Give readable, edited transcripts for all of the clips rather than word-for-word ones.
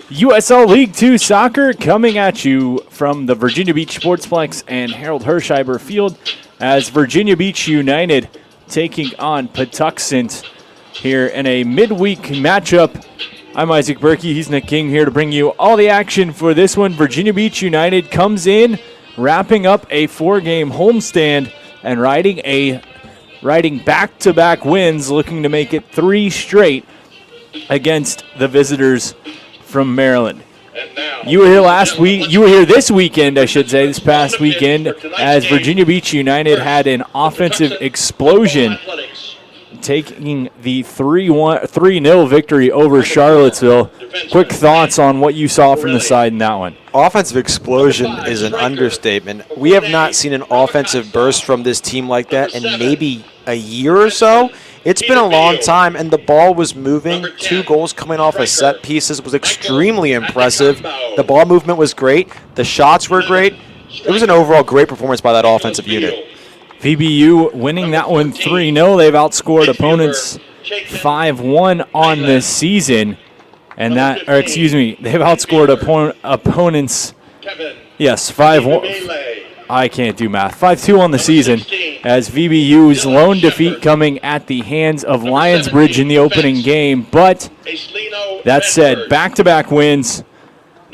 USL League 2 soccer coming at you from the Virginia Beach Sportsplex and Harold Hirschheimer Field as Virginia Beach United taking on Patuxent here in a midweek matchup. I'm Isaac Berkey. He's Nick King here to bring you all the action for this one. Virginia Beach United comes in, wrapping up a 4-game homestand and riding back-to-back wins, looking to make it 3 straight against the visitors from Maryland. You were here last week. You were here this weekend, I should say, this past weekend, as Virginia Beach United had an offensive explosion, taking the 3-0 victory over Charlottesville. Quick thoughts on what you saw from the side in that one. Offensive explosion is an understatement. We have not seen an offensive burst from this team like that in maybe a year or so. It's been a long time, and the ball was moving. 2 goals coming off of set pieces was extremely impressive. The ball movement was great. The shots were great. It was an overall great performance by that offensive unit. VBU winning that one 3-0. They've outscored opponents 5-1 on this season. And they've outscored opponents, 5-1. I can't do math. 5-2 on the season, as VBU's lone defeat coming at the hands of Lionsbridge in the opening game. But that said, back-to-back wins.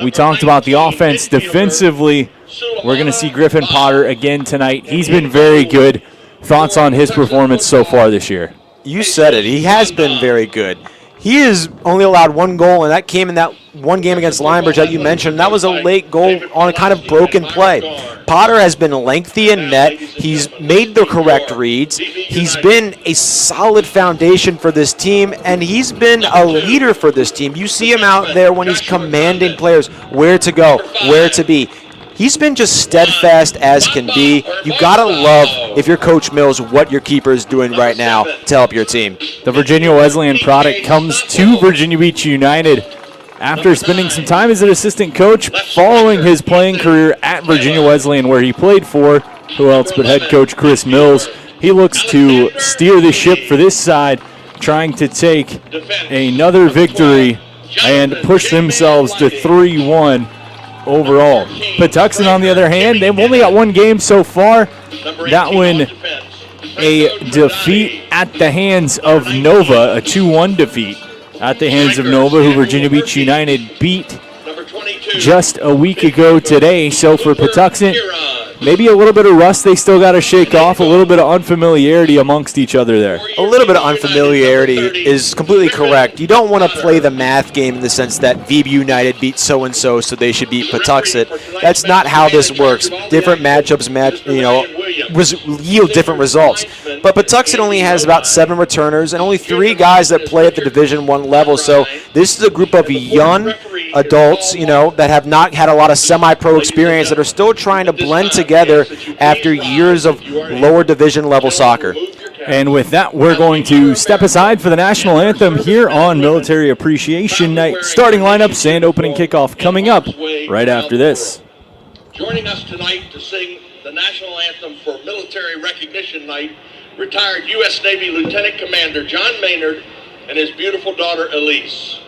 We talked about the offense defensively. We're going to see Griffin Potter again tonight. He's been very good. Thoughts on his performance so far this year? You said it. He has been very good. He has only allowed 1 goal, and that came in that one game against Lionbridge that you mentioned. That was a late goal on a kind of broken play. Potter has been lengthy in net. He's made the correct reads. He's been a solid foundation for this team, and he's been a leader for this team. You see him out there when he's commanding players where to go, where to be. He's been just steadfast as can be. You gotta love, if you're Coach Mills, what your keeper is doing right now to help your team. The Virginia Wesleyan product comes to Virginia Beach United after spending some time as an assistant coach following his playing career at Virginia Wesleyan, where he played for, who else but head coach Chris Mills. He looks to steer the ship for this side, trying to take another victory and push themselves to 3-1. Overall. Patuxent, on the other hand, they've only got 1 game so far. That one, a defeat at the hands of Nova, a 2-1 defeat at the hands of Nova, who Virginia Beach United beat just a week ago today. So for Patuxent, maybe a little bit of rust they still got to shake off, a little bit of unfamiliarity amongst each other there. A little bit of unfamiliarity is completely correct. You don't want to play the math game in the sense that VBU United beat so-and-so, so they should beat Patuxent. That's not how this works. Different matchups yield different results. But Patuxent only has about 7 returners and only 3 guys that play at the Division I level. So this is a group of young adults, that have not had a lot of semi-pro experience, that are still trying to blend together after years of lower division level soccer. And with that, we're going to step aside for the national anthem here on Military Appreciation Night. Starting lineups and opening kickoff coming up right after this. Joining us tonight to sing the national anthem for Military Recognition Night, retired U.S. Navy Lieutenant Commander John Maynard and his beautiful daughter Elise.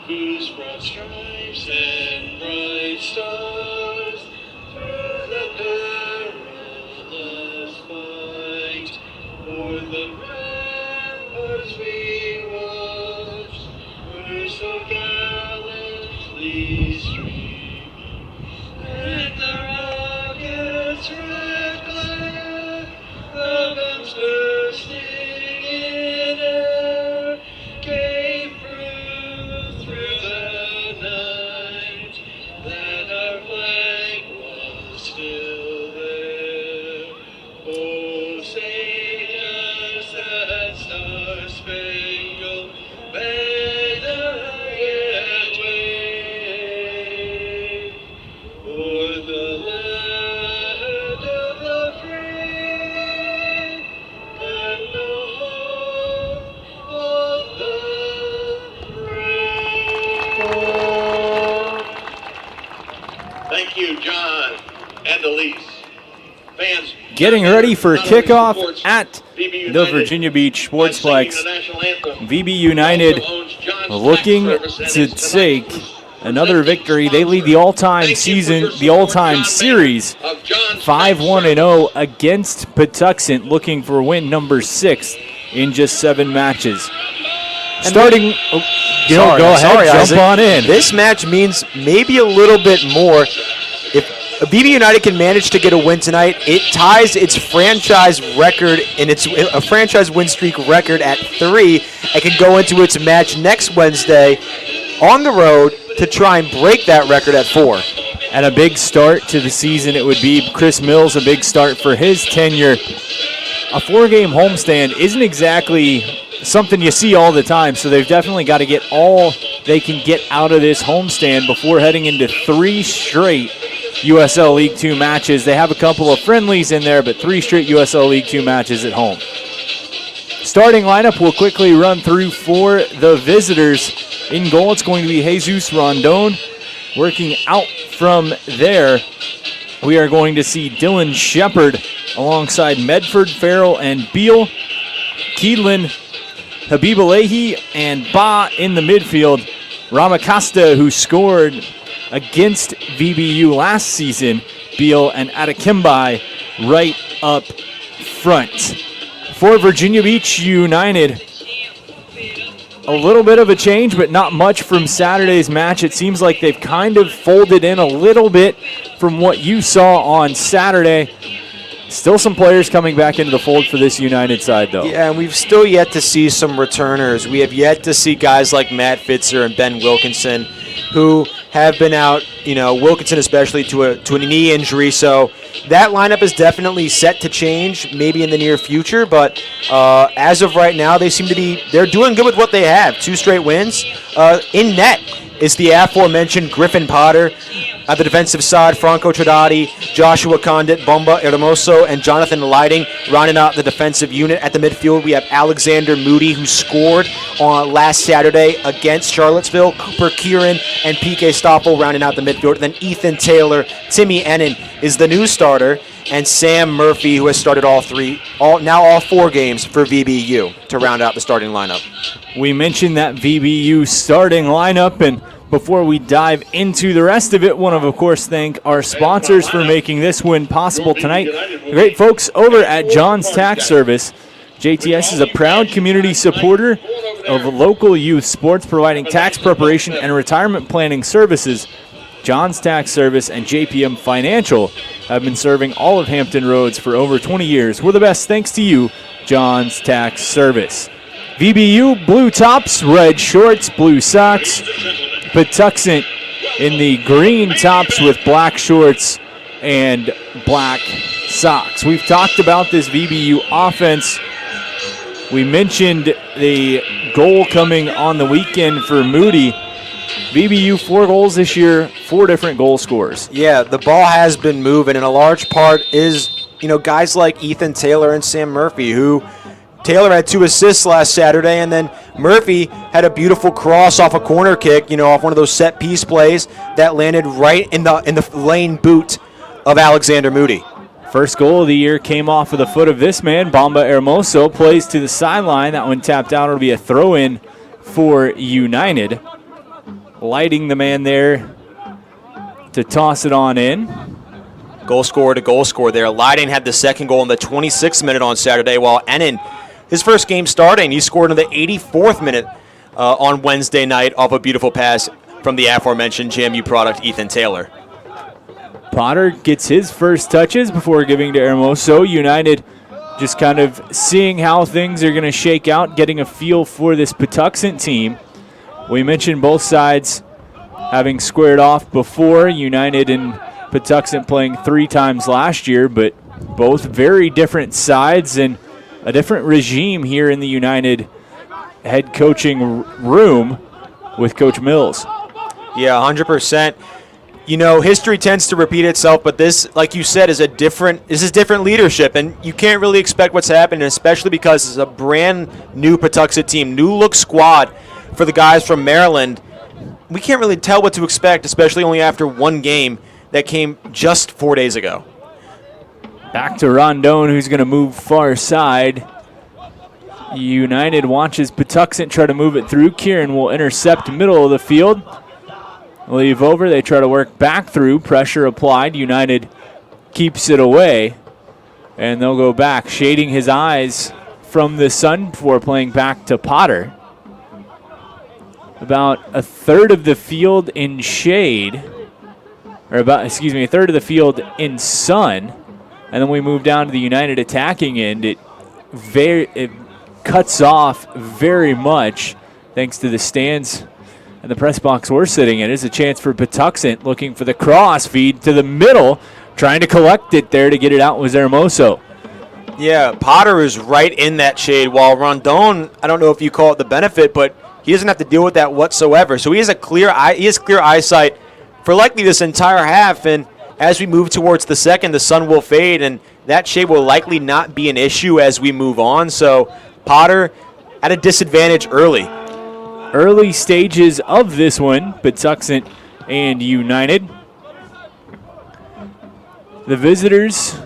Whose broad stripes and bright stars through the perilous fight, o'er the ramparts we watched, were so gallantly streaming, and the rockets' red glare, the guns bursting in air, gave proof through the night that our flag was still there. Oh, say does that star-spangled you, John and Elise. Fans, Getting ready for not only kickoff supports at VBU the United Virginia Beach by singing Sportsplex. the national anthem, VBU he United also owns John's looking tax service and to is take tonight another victory. They lead the all-time season, the all-time series, 5-1-0 against Patuxent, looking for win number 6 in just 7 matches. Starting, go ahead, jump Isaac. on in. This match means maybe a little bit more. If VB United can manage to get a win tonight, it ties its franchise record and it's a franchise win streak record at 3 and can go into its match next Wednesday on the road to try and break that record at 4. And a big start to the season it would be. Chris Mills, a big start for his tenure. A 4-game homestand isn't exactly something you see all the time, so they've definitely got to get all they can get out of this homestand before heading into 3 straight USL League 2 matches. They have a couple of friendlies in there, but 3 straight USL League 2 matches at home. Starting lineup we'll quickly run through for the visitors. In goal, it's going to be Jesus Rondon. Working out from there, we are going to see Dylan Shepard alongside Medford, Farrell, and Beal. Keedlin, Habibalehi, and Ba in the midfield. Ramacosta, who scored against VBU last season. Beal and Atakimbai right up front. For Virginia Beach United, a little bit of a change, but not much from Saturday's match. It seems like they've kind of folded in a little bit from what you saw on Saturday. Still some players coming back into the fold for this United side, though. Yeah, and we've still yet to see some returners. We have yet to see guys like Matt Fitzer and Ben Wilkinson who have been out, Wilkinson especially to a knee injury. So that lineup is definitely set to change maybe in the near future. But as of right now, they're doing good with what they have. 2 straight wins. In net is the aforementioned Griffin Potter. At the defensive side, Franco Tradati, Joshua Condit, Bomba Hermoso, and Jonathan Lighting rounding out the defensive unit. At the midfield, we have Alexander Moody, who scored on last Saturday against Charlottesville. Cooper Kieran and PK Stoppel rounding out the midfield. Then Ethan Taylor, Timmy Ennin is the new starter, and Sam Murphy, who has started all 4 games for VBU to round out the starting lineup. We mentioned that VBU starting lineup, and before we dive into the rest of it, want to, of course, thank our sponsors for making this win possible tonight. The great folks over at John's Tax Service. JTS is a proud community supporter of local youth sports, providing tax preparation and retirement planning services. John's Tax Service and JPM Financial have been serving all of Hampton Roads for over 20 years. We're the best thanks to you, John's Tax Service. VBU, blue tops, red shorts, blue socks. Patuxent in the green tops with black shorts and black socks. We've talked about this VBU offense. We mentioned the goal coming on the weekend for Moody. VBU 4 goals this year, 4 different goal scorers. Yeah, the ball has been moving, and a large part is, guys like Ethan Taylor and Sam Murphy, who Taylor had 2 assists last Saturday, and then Murphy had a beautiful cross off a corner kick, off one of those set piece plays that landed right in the lane boot of Alexander Moody. First goal of the year came off of the foot of this man. Bomba Hermoso plays to the sideline. That one tapped out. It'll be a throw-in for United. Lighting the man there to toss it on in. Goal scorer to goal scorer there. Lighting had the second goal in the 26th minute on Saturday, while Ennin, his first game starting, he scored in the 84th minute on Wednesday night off a beautiful pass from the aforementioned JMU product, Ethan Taylor. Potter gets his first touches before giving to Hermoso. United just kind of seeing how things are going to shake out, getting a feel for this Patuxent team. We mentioned both sides having squared off before. United and Patuxent playing 3 times last year, but both very different sides and a different regime here in the United head coaching room with Coach Mills. Yeah, 100%. History tends to repeat itself, but this, like you said, is different leadership, and you can't really expect what's happening, especially because it's a brand new Patuxent team, new look squad for the guys from Maryland. We can't really tell what to expect, especially only after 1 game. that came just 4 days ago. Back to Rondon, who's going to move far side. United watches Patuxent try to move it through. Kieran will intercept middle of the field. Leave over. They try to work back through. Pressure applied. United keeps it away. And they'll go back, shading his eyes from the sun before playing back to Potter. About a third of the field in shade. Or a third of the field in sun. And then we move down to the United attacking end. It cuts off very much thanks to the stands and the press box we're sitting in. It's a chance for Patuxent looking for the cross feed to the middle, trying to collect it there to get it out was Hermoso. Yeah, Potter is right in that shade, while Rondon, I don't know if you call it the benefit, but he doesn't have to deal with that whatsoever. So he has clear eyesight for likely this entire half, and as we move towards the second, the sun will fade, and that shade will likely not be an issue as we move on. So Potter at a disadvantage early. Early stages of this one, Patuxent and United. The visitors,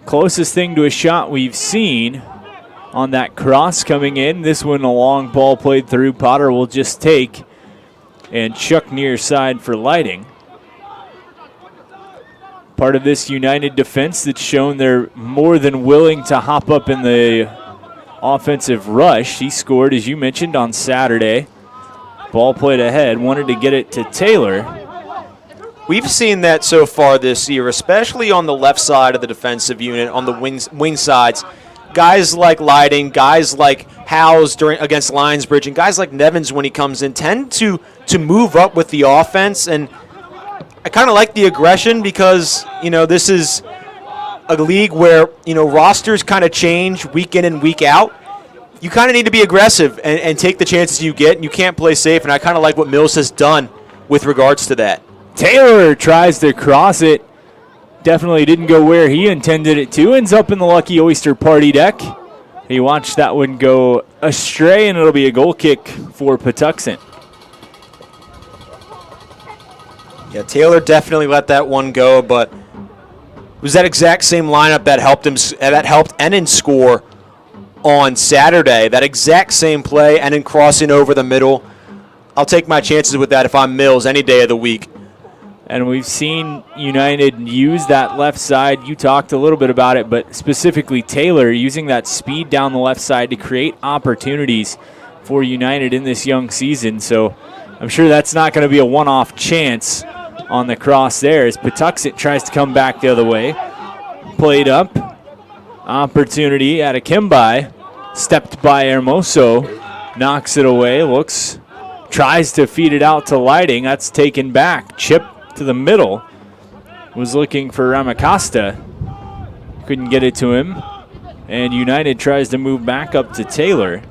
closest thing to a shot we've seen on that cross coming in. This one, a long ball played through. Potter will just take and chuck near side for Lighting. Part of this United defense that's shown they're more than willing to hop up in the offensive rush. He scored, as you mentioned, on Saturday. Ball played ahead, wanted to get it to Taylor. We've seen that so far this year, especially on the left side of the defensive unit, on the wing sides. Guys like Lighting, guys like Howes against Linesbridge, and guys like Nevins when he comes in tend to move up with the offense, and I kind of like the aggression because, this is a league where, rosters kind of change week in and week out. You kind of need to be aggressive and take the chances you get, and you can't play safe, and I kind of like what Mills has done with regards to that. Taylor tries to cross it. Definitely didn't go where he intended it to. Ends up in the Lucky Oyster party deck. He watched that one go astray, and it'll be a goal kick for Patuxent. Yeah, Taylor definitely let that one go, but it was that exact same lineup that helped Ennin score on Saturday. That exact same play, Ennin crossing over the middle. I'll take my chances with that if I'm Mills any day of the week. And we've seen United use that left side. You talked a little bit about it, but specifically Taylor using that speed down the left side to create opportunities for United in this young season. So I'm sure that's not going to be a one-off chance on the cross there as Patuxent tries to come back the other way. Played up. Opportunity at a Kimbai. Stepped by Hermoso. Knocks it away. Tries to feed it out to Lighting. That's taken back. Chip to the middle. Was looking for Ramacosta. Couldn't get it to him. And United tries to move back up to Taylor.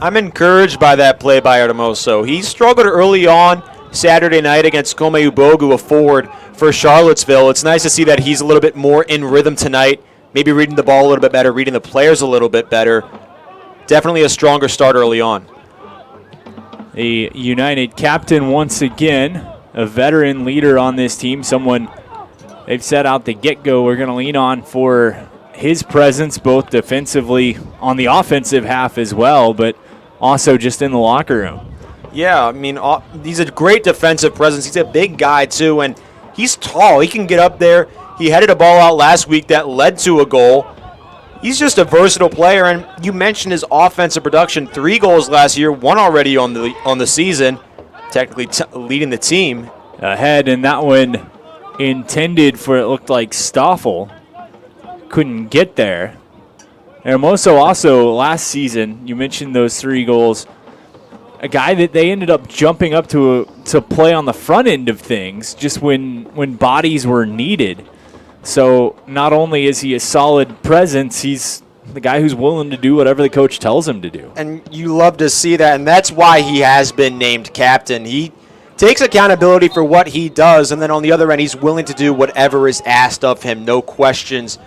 I'm encouraged by that play by Hermoso. He struggled early on Saturday night against Kome Ubogu, a forward for Charlottesville. It's nice to see that he's a little bit more in rhythm tonight, maybe reading the ball a little bit better, reading the players a little bit better. Definitely a stronger start early on. The United captain once again, a veteran leader on this team, someone they've set out the get-go we're going to lean on for his presence both defensively on the offensive half as well, but also just in the locker room. Yeah, I mean, he's a great defensive presence. He's a big guy, too, and he's tall. He can get up there. He headed a ball out last week that led to a goal. He's just a versatile player, and you mentioned his offensive production. 3 goals last year, 1 already on the season, technically leading the team. Ahead, and that one intended for, it looked like Stoffel. Couldn't get there. Hermoso also last season, you mentioned those 3 goals, a guy that they ended up jumping up to play on the front end of things just when bodies were needed. So not only is he a solid presence, he's the guy who's willing to do whatever the coach tells him to do. And you love to see that, and that's why he has been named captain. He takes accountability for what he does, and then on the other end, he's willing to do whatever is asked of him, no questions.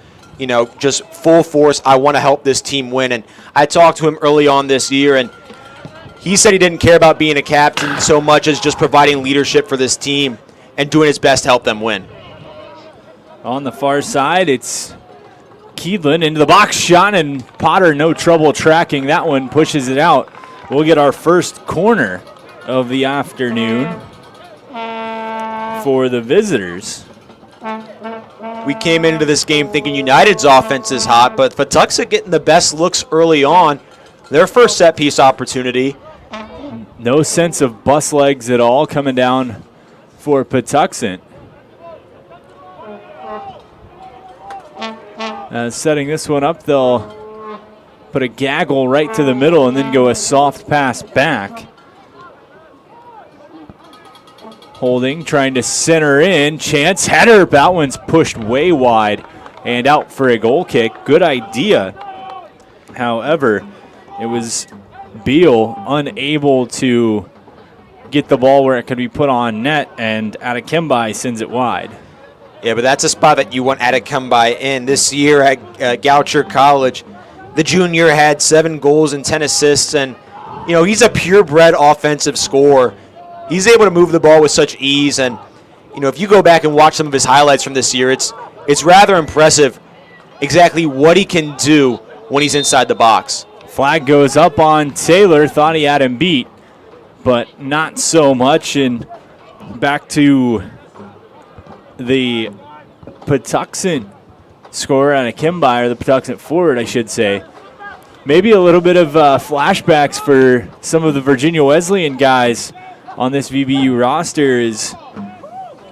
Just full force, I want to help this team win. And I talked to him early on this year, and he said he didn't care about being a captain so much as just providing leadership for this team. and doing his best to help them win. On the far side, it's Keedlin into the box shot, and Potter no trouble tracking that one, pushes it out. We'll get our first corner of the afternoon for the visitors. We came into this game thinking United's offense is hot, but Patuxent getting the best looks early on. Their first set piece opportunity. No sense of bus legs at all coming down for Patuxent. Setting this one up, they'll put a gaggle right to the middle and then go a soft pass back. Holding, trying to center in. Chance header. That one's pushed way wide and out for a goal kick. Good idea. However, it was Beal unable to get the ball where it could be put on net, and Adekembai sends it wide. Yeah, but that's a spot that you want Adekembai in. This year at Goucher College, the junior had 7 goals and 10 assists, and he's a purebred offensive scorer. He's able to move the ball with such ease, and if you go back and watch some of his highlights from this year, it's rather impressive exactly what he can do when he's inside the box. Flag goes up on Taylor. Thought he had him beat, but not so much. And back to the Patuxent scorer on a Kimby, or the Patuxent forward, I should say. Maybe a little bit of flashbacks for some of the Virginia Wesleyan guys on this VBU roster, is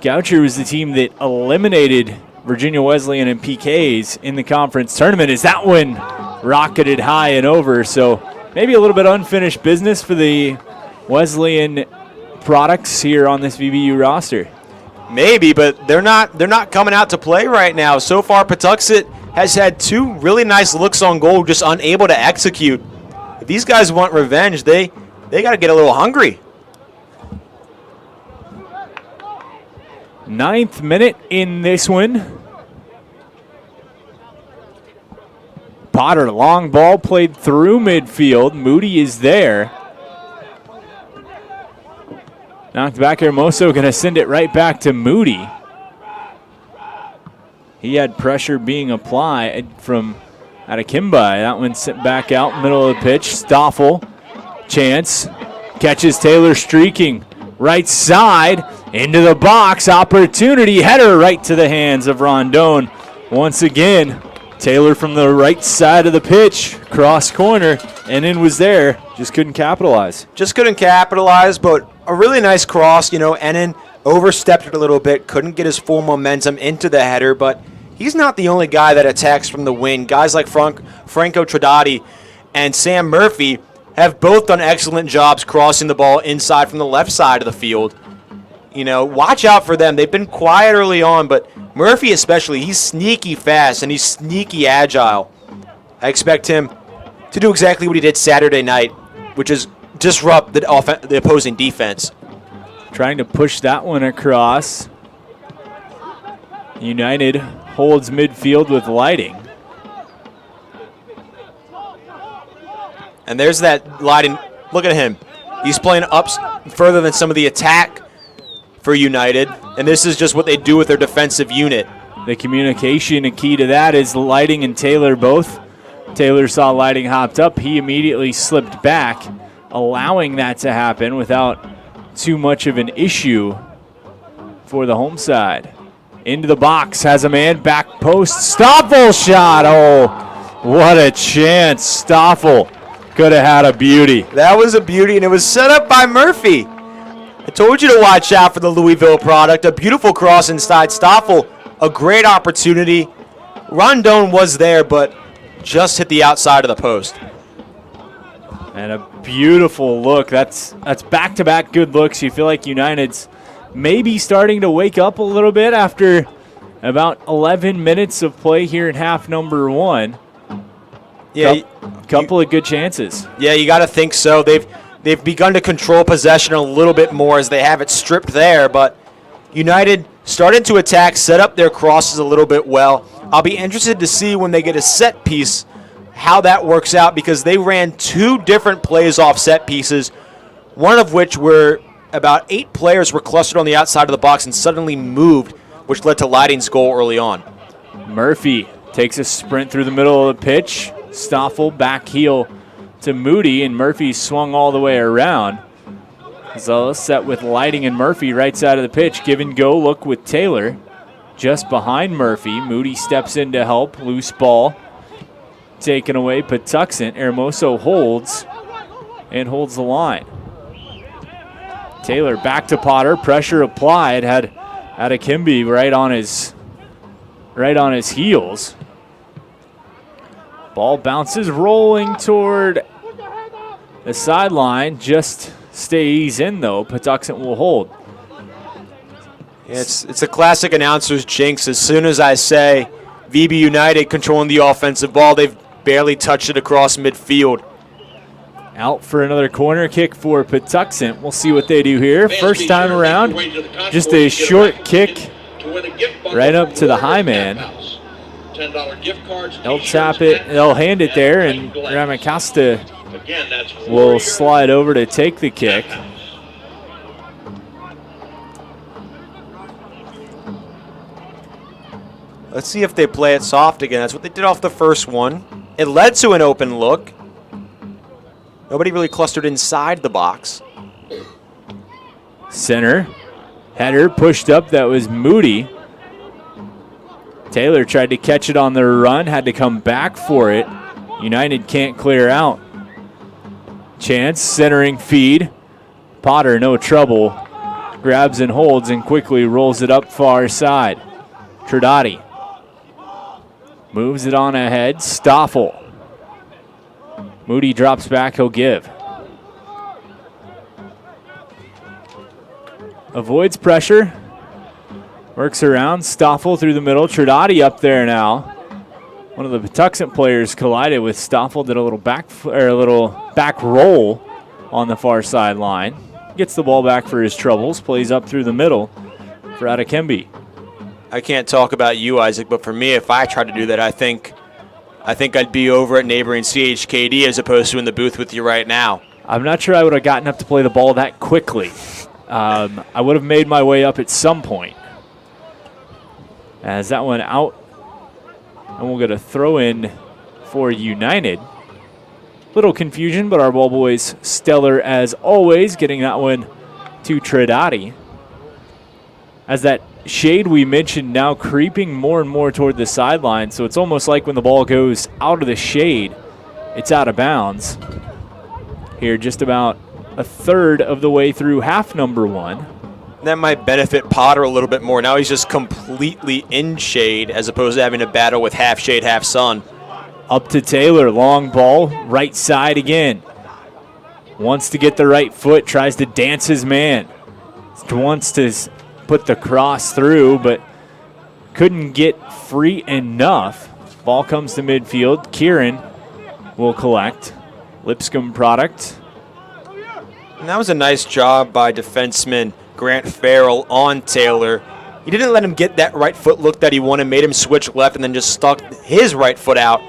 Goucher was the team that eliminated Virginia Wesleyan and PKs in the conference tournament. As that one rocketed high and over, so maybe a little bit unfinished business for the Wesleyan products here on this VBU roster. Maybe, but they're not coming out to play right now. So far, Patuxent has had 2 really nice looks on goal, just unable to execute. If these guys want revenge, they got to get a little hungry. 9th minute in this one. Potter, long ball played through midfield. Moody is there. Knocked back, Hermoso going to send it right back to Moody. He had pressure being applied from Adekembai. That one sent back out, middle of the pitch. Stoffel, chance, catches Taylor streaking. Right side, into the box, opportunity, header right to the hands of Rondon. Once again, Taylor from the right side of the pitch, cross corner, and in was there, just couldn't capitalize. But a really nice cross. Ennen overstepped it a little bit, couldn't get his full momentum into the header, but he's not the only guy that attacks from the wing. Guys like Franco Trodati and Sam Murphy have both done excellent jobs crossing the ball inside from the left side of the field. Watch out for them. They've been quiet early on, but Murphy especially, he's sneaky fast and he's sneaky agile. I expect him to do exactly what he did Saturday night, which is disrupt the opposing defense. Trying to push that one across. United holds midfield with Lighting. And there's that Lighting. Look at him. He's playing up further than some of the attack for United, and this is just what they do with their defensive unit. The communication, and key to that is Lighting and Taylor both. Taylor saw Lighting hopped up. He immediately slipped back, allowing that to happen without too much of an issue for the home side. Into the box, has a man, back post, Stoffel shot. Oh, what a chance. Stoffel could have had a beauty. That was a beauty, and it was set up by Murphy. I told you to watch out for the Louisville product. A beautiful cross inside Stoffel. A great opportunity. Rondon was there, but just hit the outside of the post. And a beautiful look. That's back-to-back good looks. You feel like United's maybe starting to wake up a little bit after about 11 minutes of play here in half number 1. Yeah, couple of good chances. Yeah, you got to think so. They've begun to control possession a little bit more as they have it stripped there, but United started to attack, set up their crosses a little bit well. I'll be interested to see when they get a set piece how that works out, because they ran 2 different plays off set pieces, one of which were about 8 players were clustered on the outside of the box and suddenly moved, which led to Lighting's goal early on. Murphy takes a sprint through the middle of the pitch. Stoffel back heel to Moody, and Murphy swung all the way around. So set with Lighting and Murphy right side of the pitch. Give and go look with Taylor just behind Murphy. Moody steps in to help. Loose ball taken away. Patuxent. Hermoso holds and holds the line. Taylor back to Potter. Pressure applied. Had Adekimbe right on his heels. Ball bounces rolling toward the sideline. Just stays in though. Patuxent will hold. It's a classic announcer's jinx. As soon as I say VB United controlling the offensive ball, they've barely touched it across midfield. Out for another corner kick for Patuxent. We'll see what they do here. First time around, just a short kick right up to the high man. They'll tap it, they'll hand it there, and Ramacasta will slide over to take the kick. Let's see if they play it soft again. That's what they did off the first one. It led to an open look. Nobody really clustered inside the box. Center. Header pushed up. That was Moody. Taylor tried to catch it on the run. Had to come back for it. United can't clear out. Chance. Centering feed. Potter, no trouble. Grabs and holds and quickly rolls it up far side. Tridati. Moves it on ahead. Stoffel. Moody drops back, he'll give. Avoids pressure. Works around. Stoffel through the middle. Tridati up there now. One of the Patuxent players collided with Stoffel, did a little back roll on the far sideline. Gets the ball back for his troubles. Plays up through the middle for Adekimbe. I can't talk about you, Isaac, but for me, if I tried to do that, I think I'd be over at neighboring CHKD as opposed to in the booth with you right now. I'm not sure I would have gotten up to play the ball that quickly. I would have made my way up at some point. As that one out, and we'll get a throw in for United. Little confusion, but our ball boys stellar as always, getting that one to Tridati. As that shade we mentioned now creeping more and more toward the sideline, so it's almost like when the ball goes out of the shade, it's out of bounds. Here just about a third of the way through half number one. That might benefit Potter a little bit more. Now he's just completely in shade as opposed to having to battle with half shade, half sun. Up to Taylor, long ball, right side again. Wants to get the right foot, tries to dance his man. Wants to put the cross through, but couldn't get free enough. Ball comes to midfield. Kieran will collect. Lipscomb product. And that was a nice job by defenseman Grant Farrell on Taylor. He didn't let him get that right foot look that he wanted, made him switch left, and then just stuck his right foot out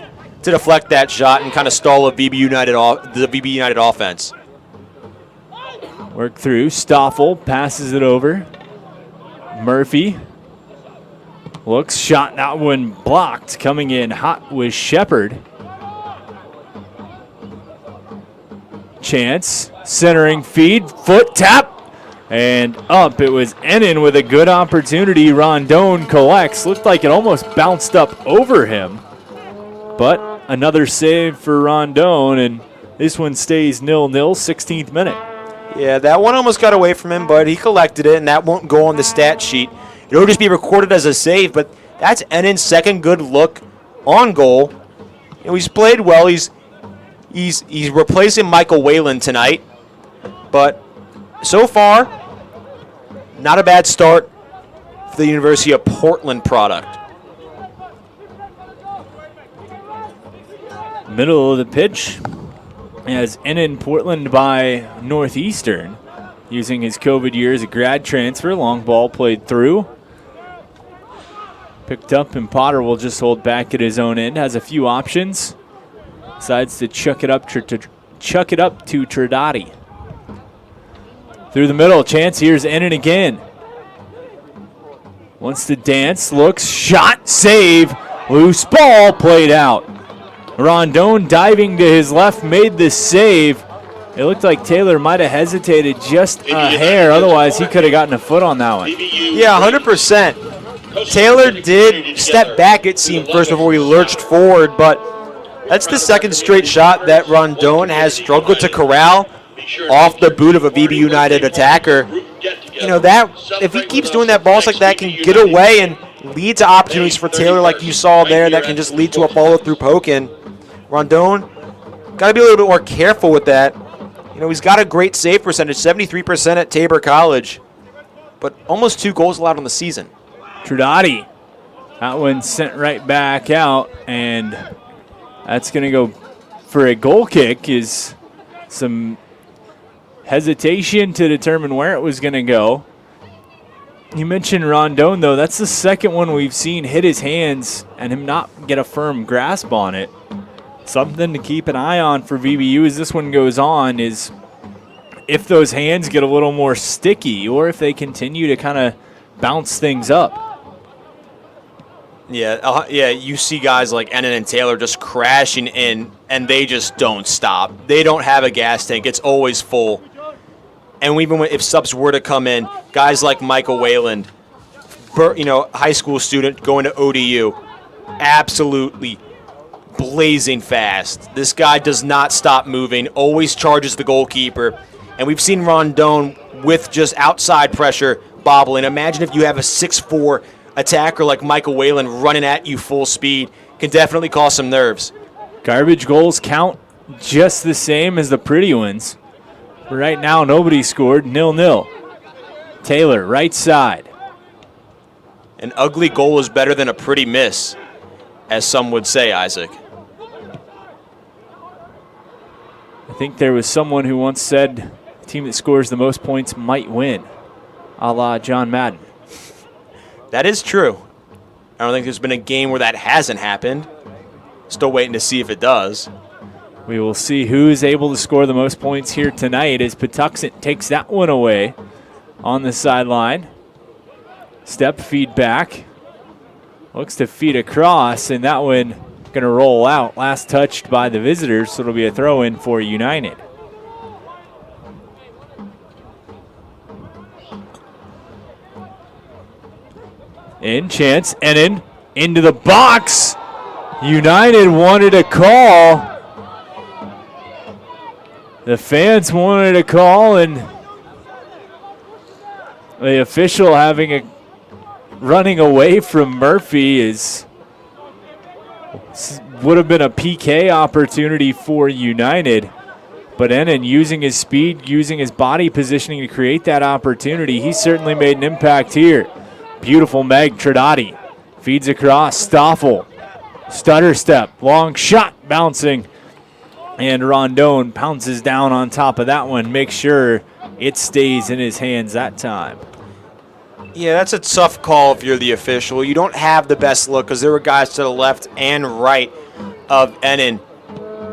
to deflect that shot and kind of stall the VB United offense. Work through. Stoffel passes it over. Murphy looks, shot, that one blocked. Coming in hot was Shepard. Chance, centering feed, foot tap, and up. It was Ennin with a good opportunity. Rondon collects. Looked like it almost bounced up over him, but another save for Rondon, and this one stays 0-0, 16th minute. Yeah, that one almost got away from him, but he collected it, and that won't go on the stat sheet. It'll just be recorded as a save, but that's Ennin's second good look on goal. And he's played well. He's replacing Michael Whalen tonight, but so far, not a bad start for the University of Portland product. Middle of the pitch as Ennin Portland by Northeastern, using his COVID year as a grad transfer. Long ball played through. Picked up, and Potter will just hold back at his own end. Has a few options. Decides to chuck it up to Tridati. Through the middle, chance, here's Ennin again. Wants to dance, looks, shot, save. Loose ball played out. Rondon diving to his left, made the save. It looked like Taylor might have hesitated just a hair. Otherwise, he could have gotten a foot on that one. Yeah, 100%. Taylor did step back, it seemed, first before he lurched forward, but that's the second straight shot that Rondon has struggled to corral off the boot of a VBU United attacker. You know, that if he keeps doing that, balls like that can get away and lead to opportunities for Taylor like you saw there that can just lead to a follow-through poke. And Rondon got to be a little bit more careful with that. You know, he's got a great save percentage, 73% at Tabor College, but almost 2 goals allowed on the season. Trudati, that one sent right back out, and that's going to go for a goal kick. Is some hesitation to determine where it was going to go. You mentioned Rondon, though. That's the second one we've seen hit his hands and him not get a firm grasp on it. Something to keep an eye on for VBU as this one goes on is if those hands get a little more sticky or if they continue to kind of bounce things up. Yeah, you see guys like Ennin and Taylor just crashing in, and they just don't stop. They don't have a gas tank. It's always full. And even if subs were to come in, guys like Michael Wayland, high school student going to ODU, absolutely blazing fast. This guy does not stop moving, always charges the goalkeeper. And we've seen Rondon with just outside pressure bobbling. Imagine if you have a 6'4" attacker like Michael Wayland running at you full speed. Can definitely cause some nerves. Garbage goals count just the same as the pretty ones. Right now, nobody scored, 0-0. Taylor, right side. An ugly goal is better than a pretty miss, as some would say, Isaac. I think there was someone who once said the team that scores the most points might win, a la John Madden. That is true. I don't think there's been a game where that hasn't happened. Still waiting to see if it does. We will see who is able to score the most points here tonight as Patuxent takes that one away on the sideline. Step feed back. Looks to feed across, and that one going to roll out. Last touched by the visitors, so it'll be a throw-in for United. In chance, and into the box. United wanted a call. The fans wanted a call, and the official running away from Murphy would have been a PK opportunity for United. But Ennin, using his speed, using his body positioning to create that opportunity, he certainly made an impact here. Beautiful Meg Trudati feeds across. Stoffel, stutter step, long shot bouncing. And Rondon pounces down on top of that one. Make sure it stays in his hands that time. Yeah, that's a tough call if you're the official. You don't have the best look because there were guys to the left and right of Ennin.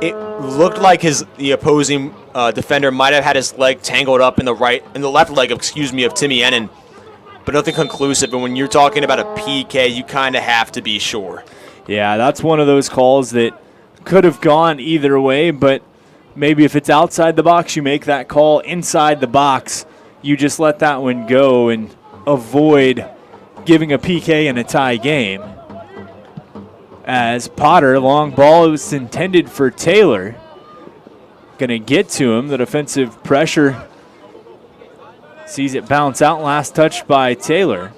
It looked like the opposing defender might have had his leg tangled up in the left leg of Timmy Ennin, but nothing conclusive. And when you're talking about a PK, you kind of have to be sure. Yeah, that's one of those calls that could have gone either way, but maybe if it's outside the box, you make that call. Inside the box, you just let that one go and avoid giving a PK in a tie game. As Potter, long ball, it was intended for Taylor. Going to get to him. The defensive pressure sees it bounce out. Last touch by Taylor.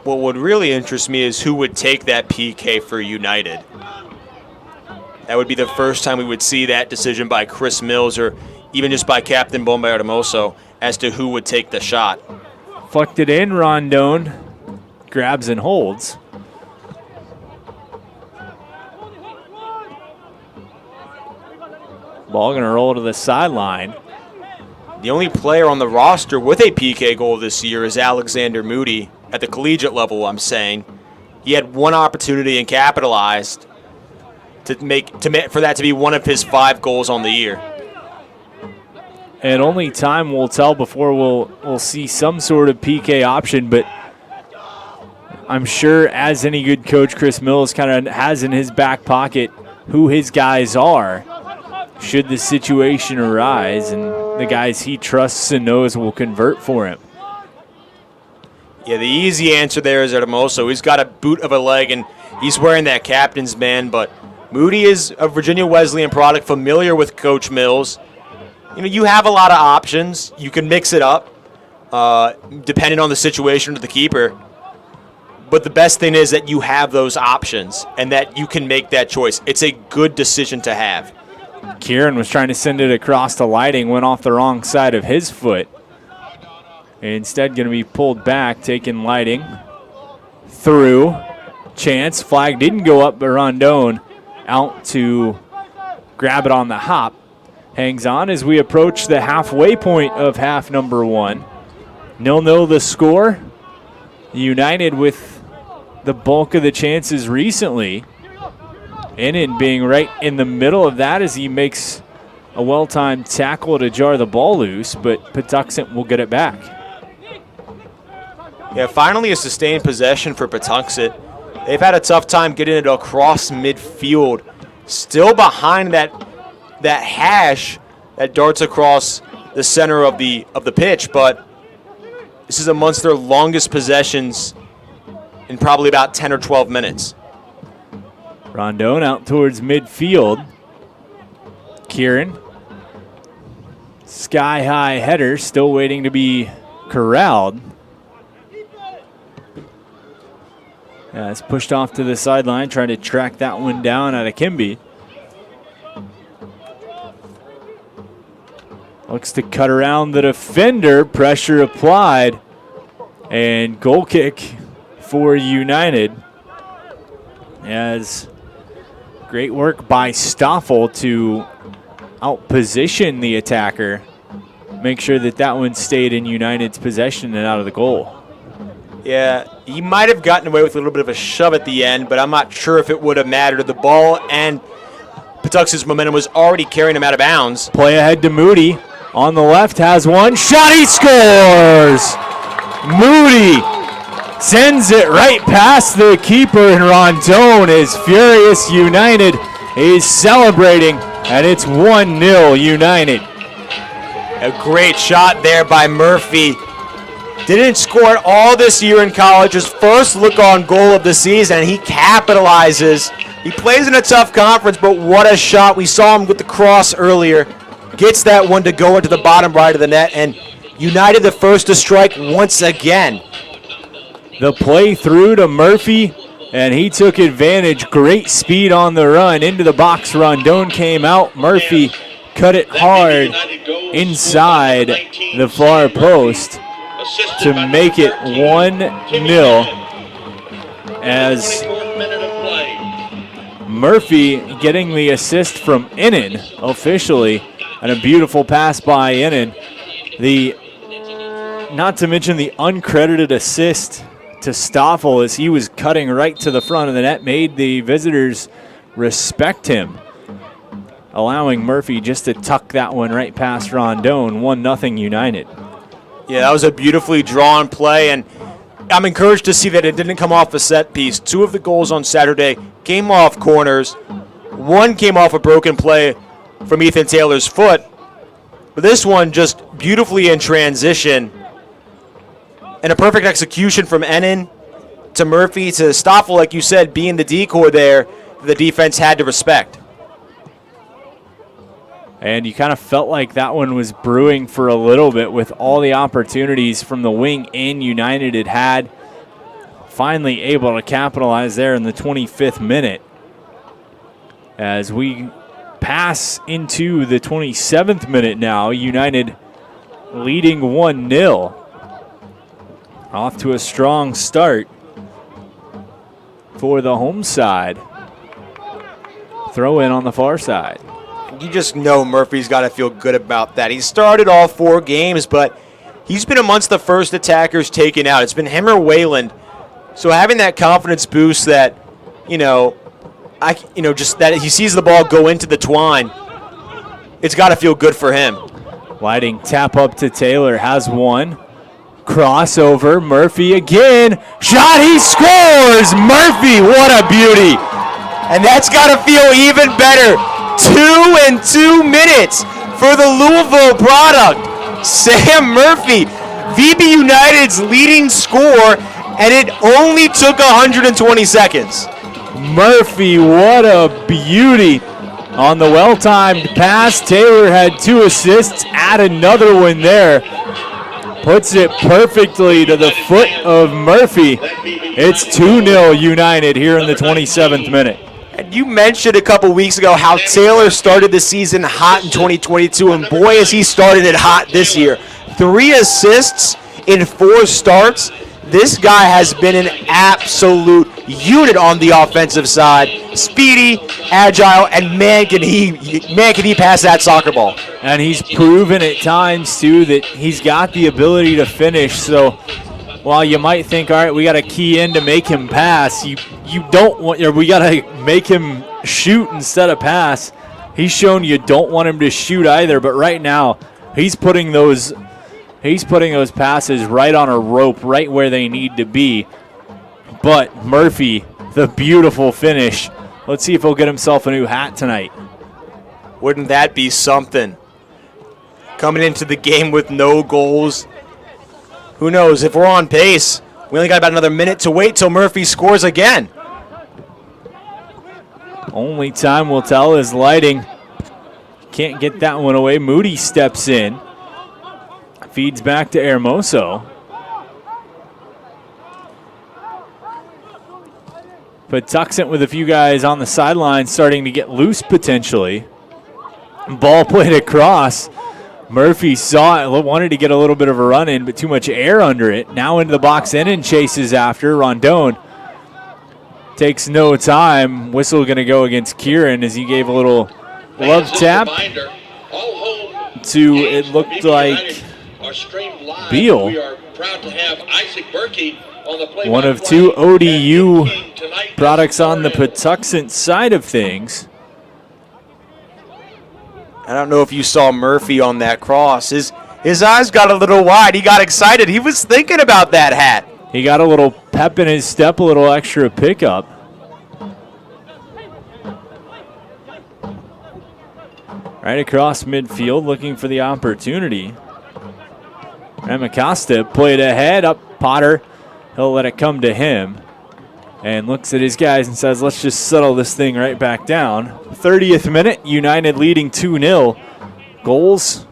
What would really interest me is who would take that PK for United. That would be the first time we would see that decision by Chris Mills or even just by Captain Bomba Hermoso as to who would take the shot. Flecked it in, Rondon grabs and holds. Ball going to roll to the sideline. The only player on the roster with a PK goal this year is Alexander Moody. At the collegiate level, I'm saying. He had one opportunity and capitalized for that to be one of his 5 goals on the year. And only time will tell before we'll see some sort of PK option, but I'm sure, as any good coach, Chris Mills kind of has in his back pocket who his guys are should the situation arise, and the guys he trusts and knows will convert for him. Yeah, the easy answer there is Hermoso. He's got a boot of a leg, and he's wearing that captain's band, but Moody is a Virginia Wesleyan product, familiar with Coach Mills. You know, you have a lot of options. You can mix it up, depending on the situation of the keeper. But the best thing is that you have those options and that you can make that choice. It's a good decision to have. Kieran was trying to send it across to Lighting, went off the wrong side of his foot. Instead, going to be pulled back, taking Lighting through. Chance, flag didn't go up, but Rondon out to grab it on the hop. Hangs on as we approach the halfway point of half number 1. 0-0 the score. United with the bulk of the chances recently. Innan being right in the middle of that as he makes a well-timed tackle to jar the ball loose, but Patuxent will get it back. Yeah, finally a sustained possession for Patuxent. They've had a tough time getting it across midfield. Still behind that hash that darts across the center of the pitch, but this is amongst their longest possessions in probably about 10 or 12 minutes. Rondon out towards midfield. Kieran. Sky-high header, still waiting to be corralled. It's pushed off to the sideline, trying to track that one down out of Kimby. Looks to cut around the defender, pressure applied, and goal kick for United. As great work by Stoffel to outposition the attacker. Make sure that that one stayed in United's possession and out of the goal. Yeah, he might have gotten away with a little bit of a shove at the end, but I'm not sure if it would have mattered. The ball and Patuxent's momentum was already carrying him out of bounds. Play ahead to Moody. On the left, has one. Shot, he scores! Moody sends it right past the keeper, and Rondon is furious. United is celebrating, and it's 1-0 United. A great shot there by Murphy. Didn't score it all this year in college. His first look-on goal of the season, and he capitalizes. He plays in a tough conference, but what a shot. We saw him with the cross earlier. Gets that one to go into the bottom right of the net, and United the first to strike once again. The play through to Murphy, and he took advantage. Great speed on the run into the box. Rondon came out. Murphy cut it hard inside the far post to make it 1-0 as Murphy getting the assist from Innan officially, and a beautiful pass by Innan. Not to mention the uncredited assist to Stoffel as he was cutting right to the front of the net, made the visitors respect him, allowing Murphy just to tuck that one right past Rondon. 1-0 United. Yeah, that was a beautifully drawn play, and I'm encouraged to see that it didn't come off a set piece. 2 of the goals on Saturday came off corners. 1 came off a broken play from Ethan Taylor's foot. But this one just beautifully in transition. And a perfect execution from Innan to Murphy to Stoffel, like you said, being the decoy there, the defense had to respect. And you kind of felt like that one was brewing for a little bit with all the opportunities from the wing in United had. Finally able to capitalize there in the 25th minute. As we pass into the 27th minute now, United leading 1-0. Off to a strong start for the home side. Throw in on the far side. You just know Murphy's got to feel good about that. He started all 4 games, but he's been amongst the first attackers taken out. It's been him or Wayland. So having that confidence boost that, just that he sees the ball go into the twine, it's got to feel good for him. Lighting tap up to Taylor, has one. Crossover, Murphy again. Shot, he scores! Murphy, what a beauty! And that's got to feel even better. 2 in 2 minutes for the Louisville product. Sam Murphy, VB United's leading scorer, and it only took 120 seconds. Murphy, what a beauty. On the well-timed pass, Taylor had 2 assists, add another one there. Puts it perfectly to the foot of Murphy. It's 2-0 United here in the 27th minute. And you mentioned a couple weeks ago how Taylor started the season hot in 2022, and boy, has he started it hot this year. 3 assists in 4 starts. This guy has been an absolute unit on the offensive side. Speedy, agile, and man, can he pass that soccer ball. And he's proven at times, too, that he's got the ability to finish. So while you might think, all right, we got to key in to make him pass, you don't want, or we got to make him shoot instead of pass. He's shown you don't want him to shoot either, but right now he's putting those passes right on a rope, right where they need to be. But Murphy, the beautiful finish. Let's see if he'll get himself a new hat tonight. Wouldn't that be something? Coming into the game with no goals. Who knows? If we're on pace, we only got about another minute to wait till Murphy scores again. Only time will tell is Lighting. Can't get that one away. Moody steps in. Feeds back to Hermoso. Patuxent with a few guys on the sideline starting to get loose potentially. Ball played across. Murphy saw it, wanted to get a little bit of a run in, but too much air under it. Now into the box and chases after. Rondon takes no time. Whistle going to go against Kieran as he gave a little glove tap to, it looked like, Beal. We are proud to have Isaac Berkey on the play-by-play. One of 2 ODU products on the Patuxent side of things. I don't know if you saw Murphy on that cross. His eyes got a little wide. He got excited. He was thinking about that hat. He got a little pep in his step, a little extra pickup. Right across midfield, looking for the opportunity. Ramacosta played ahead, up Potter. He'll let it come to him. And looks at his guys and says, let's just settle this thing right back down. 30th minute, United leading 2-0. Goals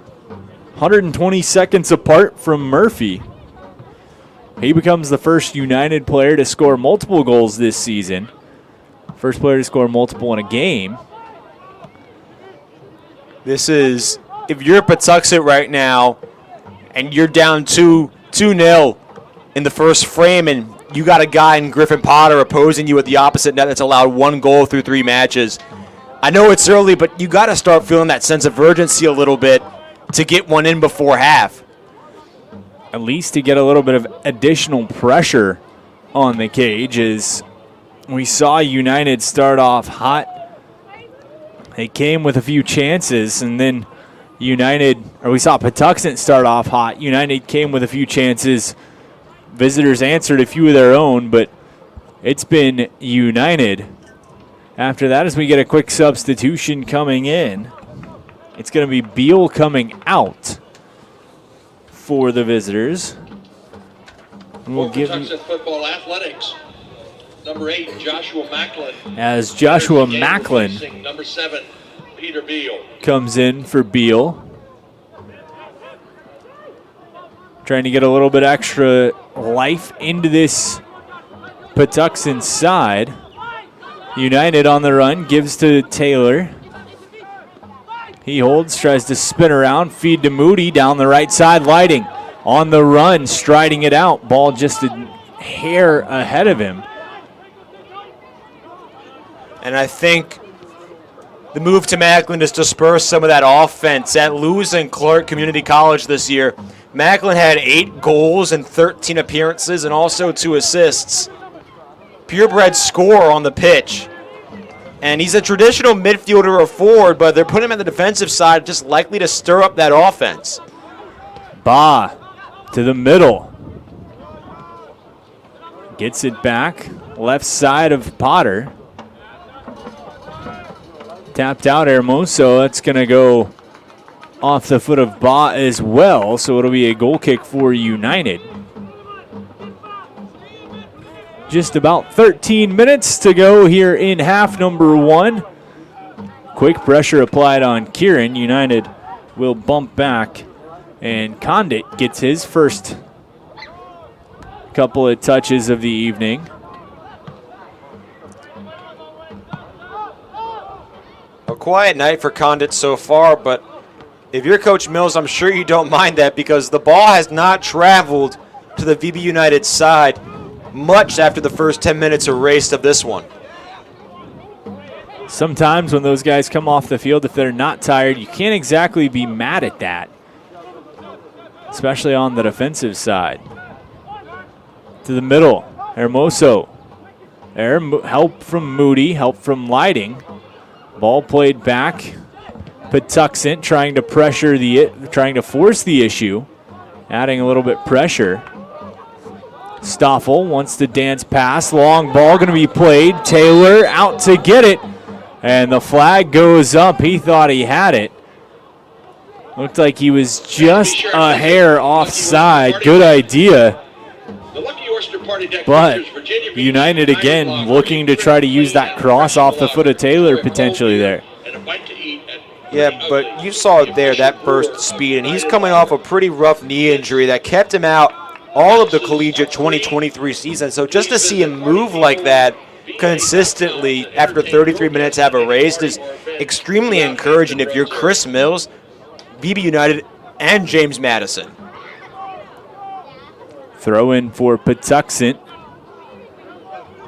120 seconds apart from Murphy. He becomes the first United player to score multiple goals this season. First player to score multiple in a game. This is, if you're Patuxent right now and you're down 2-0 in the first frame and you got a guy in Griffin Potter opposing you at the opposite net that's allowed 1 goal through 3 matches. I know it's early, but you got to start feeling that sense of urgency a little bit to get one in before half. At least to get a little bit of additional pressure on the cage, as we saw United start off hot. They came with a few chances, and then we saw Patuxent start off hot. United came with a few chances. Visitors answered a few of their own, but it's been United. After that, as we get a quick substitution coming in, it's going to be Beal coming out for the visitors. We'll give Patuxent Football Athletics. Number 8, Joshua Macklin. As Joshua Macklin Number 7, Peter Beal. comes in for Beal. Trying to get a little bit extra life into this Patuxent side. United on the run, gives to Taylor. He holds, tries to spin around, feed to Moody down the right side, Lighting. On the run, striding it out. Ball just a hair ahead of him. And I think the move to Macklin is to disperse some of that offense. At losing Clark Community College this year, Macklin had 8 goals and 13 appearances and also 2 assists. Purebred scorer on the pitch. And he's a traditional midfielder or forward, but they're putting him on the defensive side, just likely to stir up that offense. Ba to the middle. Gets it back. Left side of Potter. Tapped out Hermoso. That's going to go off the foot of Ba as well, so it'll be a goal kick for United. Just about 13 minutes to go here in half number 1. Quick pressure applied on Kieran. United will bump back, and Condit gets his first couple of touches of the evening. A quiet night for Condit so far, but if you're Coach Mills, I'm sure you don't mind that, because the ball has not traveled to the VB United side much after the first 10 minutes of race of this one. Sometimes when those guys come off the field, if they're not tired, you can't exactly be mad at that, especially on the defensive side. To the middle, Hermoso. There, help from Moody, help from Lighting. Ball played back. Patuxent trying to trying to force the issue, adding a little bit pressure. Stoffel wants to dance pass. Long ball going to be played. Taylor out to get it. And the flag goes up. He thought he had it. Looked like he was just a hair offside. Good idea. But United again looking to try to use that cross off the foot of Taylor potentially there. Yeah, but you saw it there, that burst speed, and he's coming off a pretty rough knee injury that kept him out all of the collegiate 2023 season. So just to see him move like that consistently after 33 minutes have erased is extremely encouraging if you're Chris Mills, VB United, and James Madison. Throw in for Patuxent.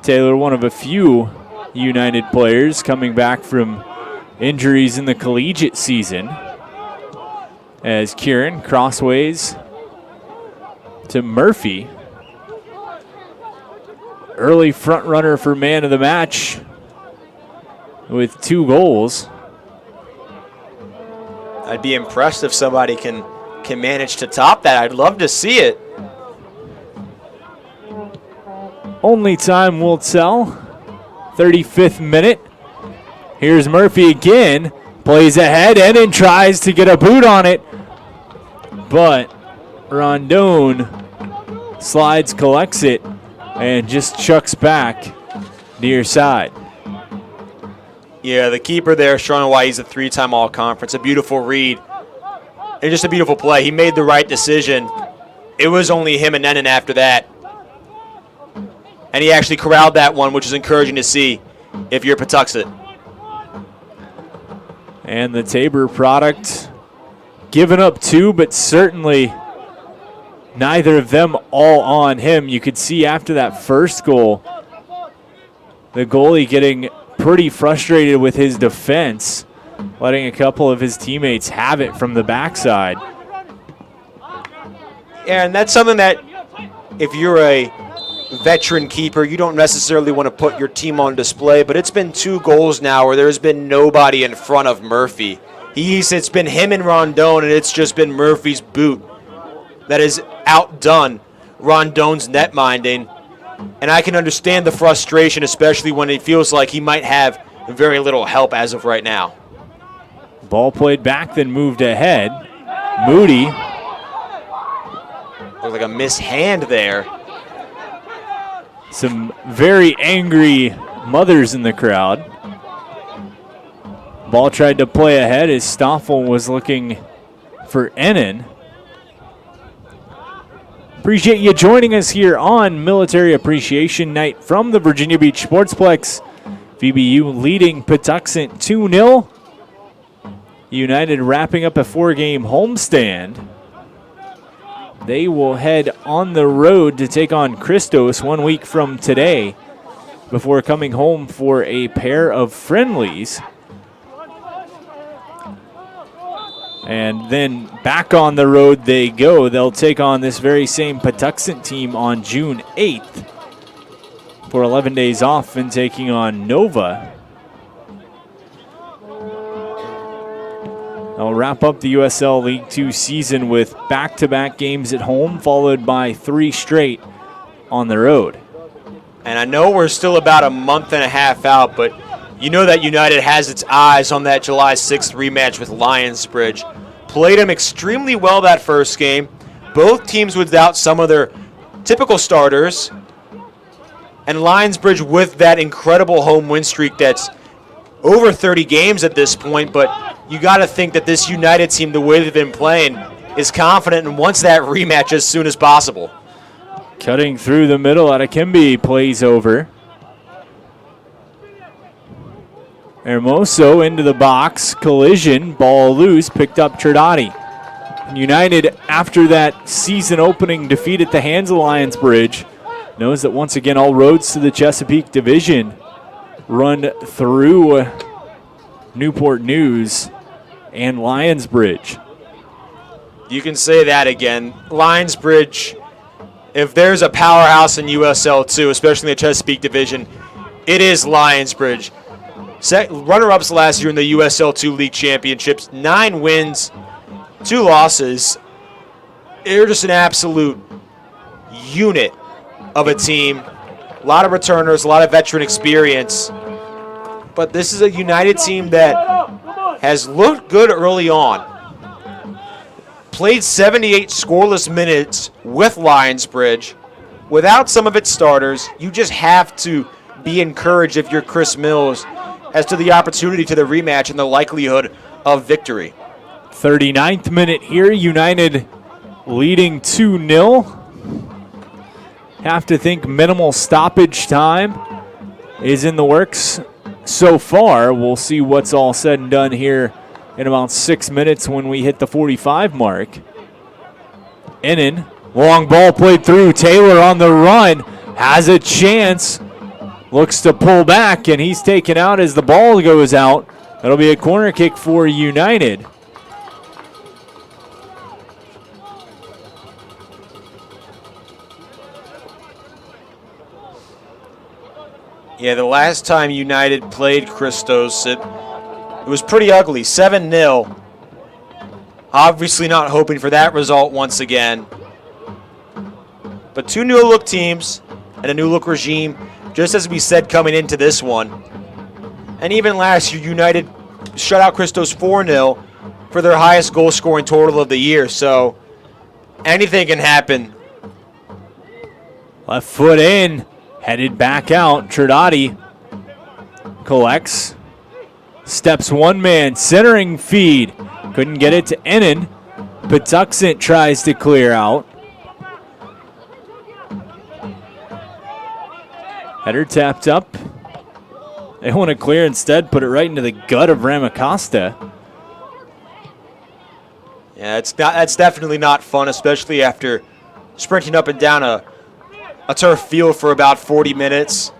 Taylor, one of a few United players coming back from injuries in the collegiate season. As Kieran crossways to Murphy. Early front runner for man of the match with 2 goals. I'd be impressed if somebody can manage to top that. I'd love to see it. Only time will tell. 35th minute. Here's Murphy again. Plays ahead and then tries to get a boot on it. But Rondon slides, collects it, and just chucks back near side. Yeah, the keeper there showing why he's a 3-time All-Conference. A beautiful read. And just a beautiful play. He made the right decision. It was only him and Nennen after that. And he actually corralled that one, which is encouraging to see if you're Patuxent. And the Tabor product given up 2, but certainly neither of them all on him. You could see after that first goal, the goalie getting pretty frustrated with his defense, letting a couple of his teammates have it from the backside. And that's something that if you're a veteran keeper, you don't necessarily want to put your team on display, but it's been 2 goals now where there's been nobody in front of Murphy. It's been him and Rondon, and it's just been Murphy's boot that has outdone Rondon's net minding. And I can understand the frustration, especially when it feels like he might have very little help as of right now. Ball played back, then moved ahead. Moody. Looks like a mishand there. Some very angry mothers in the crowd. Ball tried to play ahead as Stoffel was looking for Ennen. Appreciate you joining us here on Military Appreciation Night from the Virginia Beach Sportsplex. VBU leading Patuxent 2-0. United wrapping up a 4-game homestand. They will head on the road to take on Christos 1 week from today before coming home for a pair of friendlies. And then back on the road they go. They'll take on this very same Patuxent team on June 8th for 11 days off and taking on Nova They'll wrap up the USL League 2 season with back-to-back games at home, followed by 3 straight on the road. And I know we're still about a month and a half out, but you know that United has its eyes on that July 6th rematch with Lionsbridge. Played them extremely well that first game. Both teams without some of their typical starters. And Lionsbridge with that incredible home win streak that's over 30 games at this point, but you got to think that this United team, the way they've been playing, is confident and wants that rematch as soon as possible. Cutting through the middle, Adekimbe plays over. Hermoso into the box, collision, ball loose, picked up Tridati. United, after that season-opening defeat at the hands of Lionsbridge, knows that once again all roads to the Chesapeake Division run through Newport News and Lionsbridge. You can say that again. Lionsbridge, if there's a powerhouse in USL 2, especially in the Chesapeake Division, it is Lionsbridge. Runner-ups last year in the USL 2 League Championships, 9 wins, 2 losses. They're just an absolute unit of a team. A lot of returners, a lot of veteran experience. But this is a United team that has looked good early on. Played 78 scoreless minutes with Lionsbridge. Without some of its starters, you just have to be encouraged if you're Chris Mills as to the opportunity to the rematch and the likelihood of victory. 39th minute here, United leading 2-0. Have to think minimal stoppage time is in the works so far. We'll see what's all said and done here in about 6 minutes when we hit the 45 mark. Ennin, long ball played through. Taylor on the run, has a chance. Looks to pull back, and he's taken out as the ball goes out. That'll be a corner kick for United. Yeah, the last time United played Christos, it was pretty ugly, 7-0. Obviously not hoping for that result once again. But 2 new-look teams and a new-look regime, just as we said coming into this one. And even last year, United shut out Christos 4-0 for their highest goal-scoring total of the year. So anything can happen. Left foot in, headed back out. Tridati collects, steps one man, centering feed. Couldn't get it to Ennin. Patuxent tries to clear out. Header tapped up. They want to clear instead, put it right into the gut of Ramacosta. Yeah, that's definitely not fun, especially after sprinting up and down a turf field for about 40 minutes.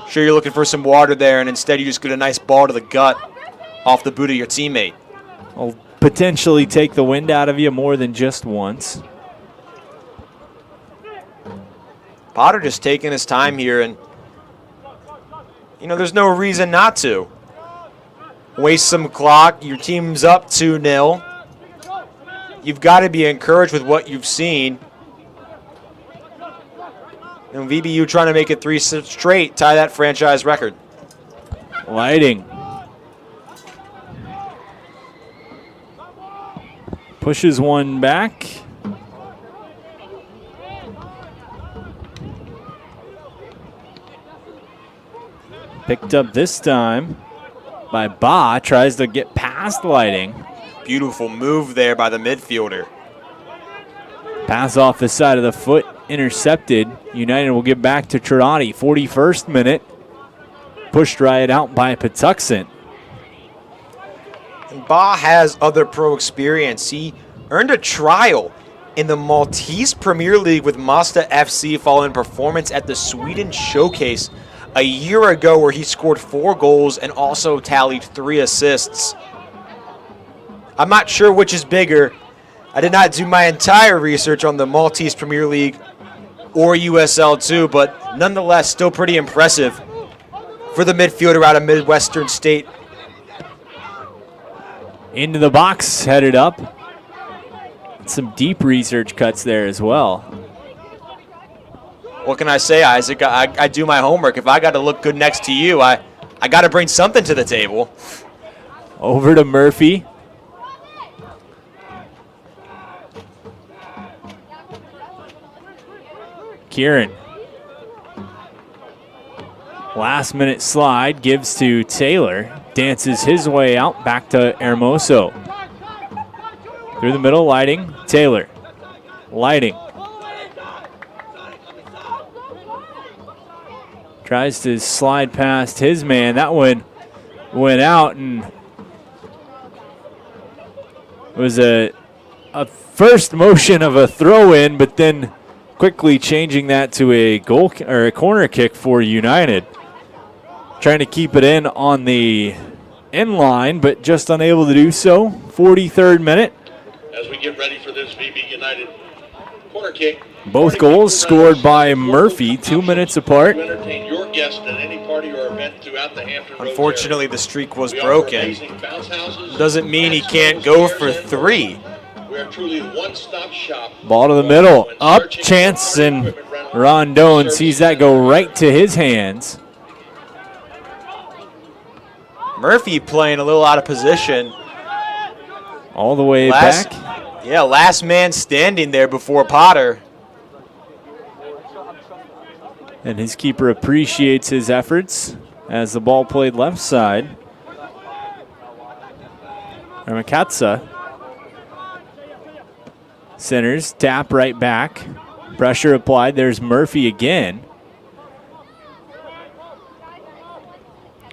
Sure, you're looking for some water there, and instead you just get a nice ball to the gut off the boot of your teammate. Will potentially take the wind out of you more than just once. Potter just taking his time here, and you know, there's no reason not to. Waste some clock. Your team's up 2-0. You've got to be encouraged with what you've seen. And VBU trying to make it 3 straight, tie that franchise record. Lighting. Pushes one back. Picked up this time by Ba. Tries to get past Lighting. Beautiful move there by the midfielder. Pass off the side of the foot. Intercepted. United will get back to Tridati. 41st minute. Pushed right out by Patuxent. And Ba has other pro experience. He earned a trial in the Maltese Premier League with Masta FC following performance at the Sweden Showcase a year ago, where he scored 4 goals and also tallied 3 assists. I'm not sure which is bigger. I did not do my entire research on the Maltese Premier League or USL 2, but nonetheless still pretty impressive for the midfielder out of Midwestern State. Into the box, headed up. Some deep research cuts there as well. What can I say, Isaac? I do my homework. If I got to look good next to you, I got to bring something to the table. Over to Murphy. Kieran. Last minute slide gives to Taylor. Dances his way out, back to Hermoso. Through the middle, Lighting. Taylor. Lighting. Tries to slide past his man. That one went out, and it was a first motion of a throw-in, but then quickly changing that to a goal or a corner kick for United. Trying to keep it in on the end line, but just unable to do so. 43rd minute. As we get ready for this VB United corner kick. Both goals scored by Murphy, 2 minutes apart. Entertain your guests at any party or event throughout the Hampton Roads Unfortunately, area. the streak was We offer broken. amazing bounce houses, Doesn't mean he fast can't food, go chairs, for and 3. more. We are truly a one-stop shop. Ball to the middle, up, chance, and Rondon sees that go right to his hands. Murphy playing a little out of position. All the way Last- back. Yeah, last man standing there before Potter. And his keeper appreciates his efforts as the ball played left side. Ramakatsa centers, tap right back. Pressure applied. There's Murphy again.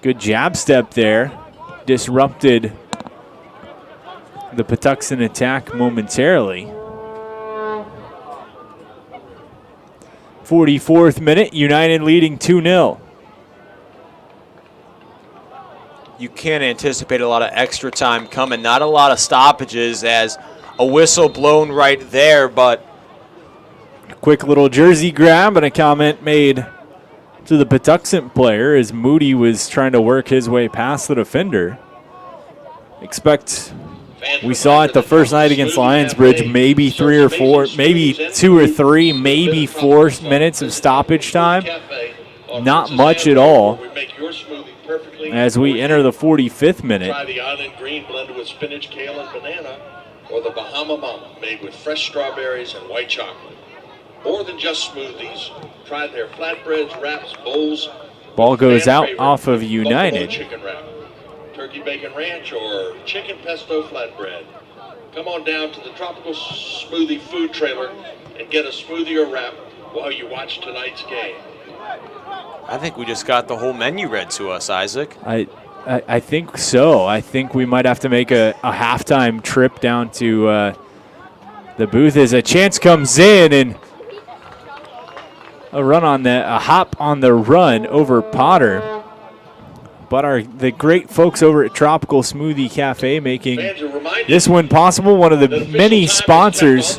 Good jab step there. Disrupted the Patuxent attack momentarily. 44th minute, United leading 2-0. You can't anticipate a lot of extra time coming. Not a lot of stoppages as a whistle blown right there, but Quick little jersey grab and a comment made to the Patuxent player as Moody was trying to work his way past the defender. We saw it the first night against Lionsbridge, maybe 3 or 4, maybe 2 or 3, maybe 4 minutes of stoppage time. Not much at all as we enter the 45th minute. Try the island green blended with spinach, kale, and banana, or the Bahama Mama made with fresh strawberries and white chocolate. More than just smoothies, try their flatbreads, wraps, bowls. Ball goes fan out favorite, off of buffalo United. chicken wrap, turkey bacon ranch, or chicken pesto flatbread. Come on down to the Tropical Smoothie Food Trailer and get a smoothie or wrap while you watch tonight's game. I think we just got the whole menu read to us, Isaac. I think so. I think we might have to make a halftime trip down to the booth as a chance comes in, and a hop on the run over Potter. But the great folks over at Tropical Smoothie Cafe making this one possible. One of the many sponsors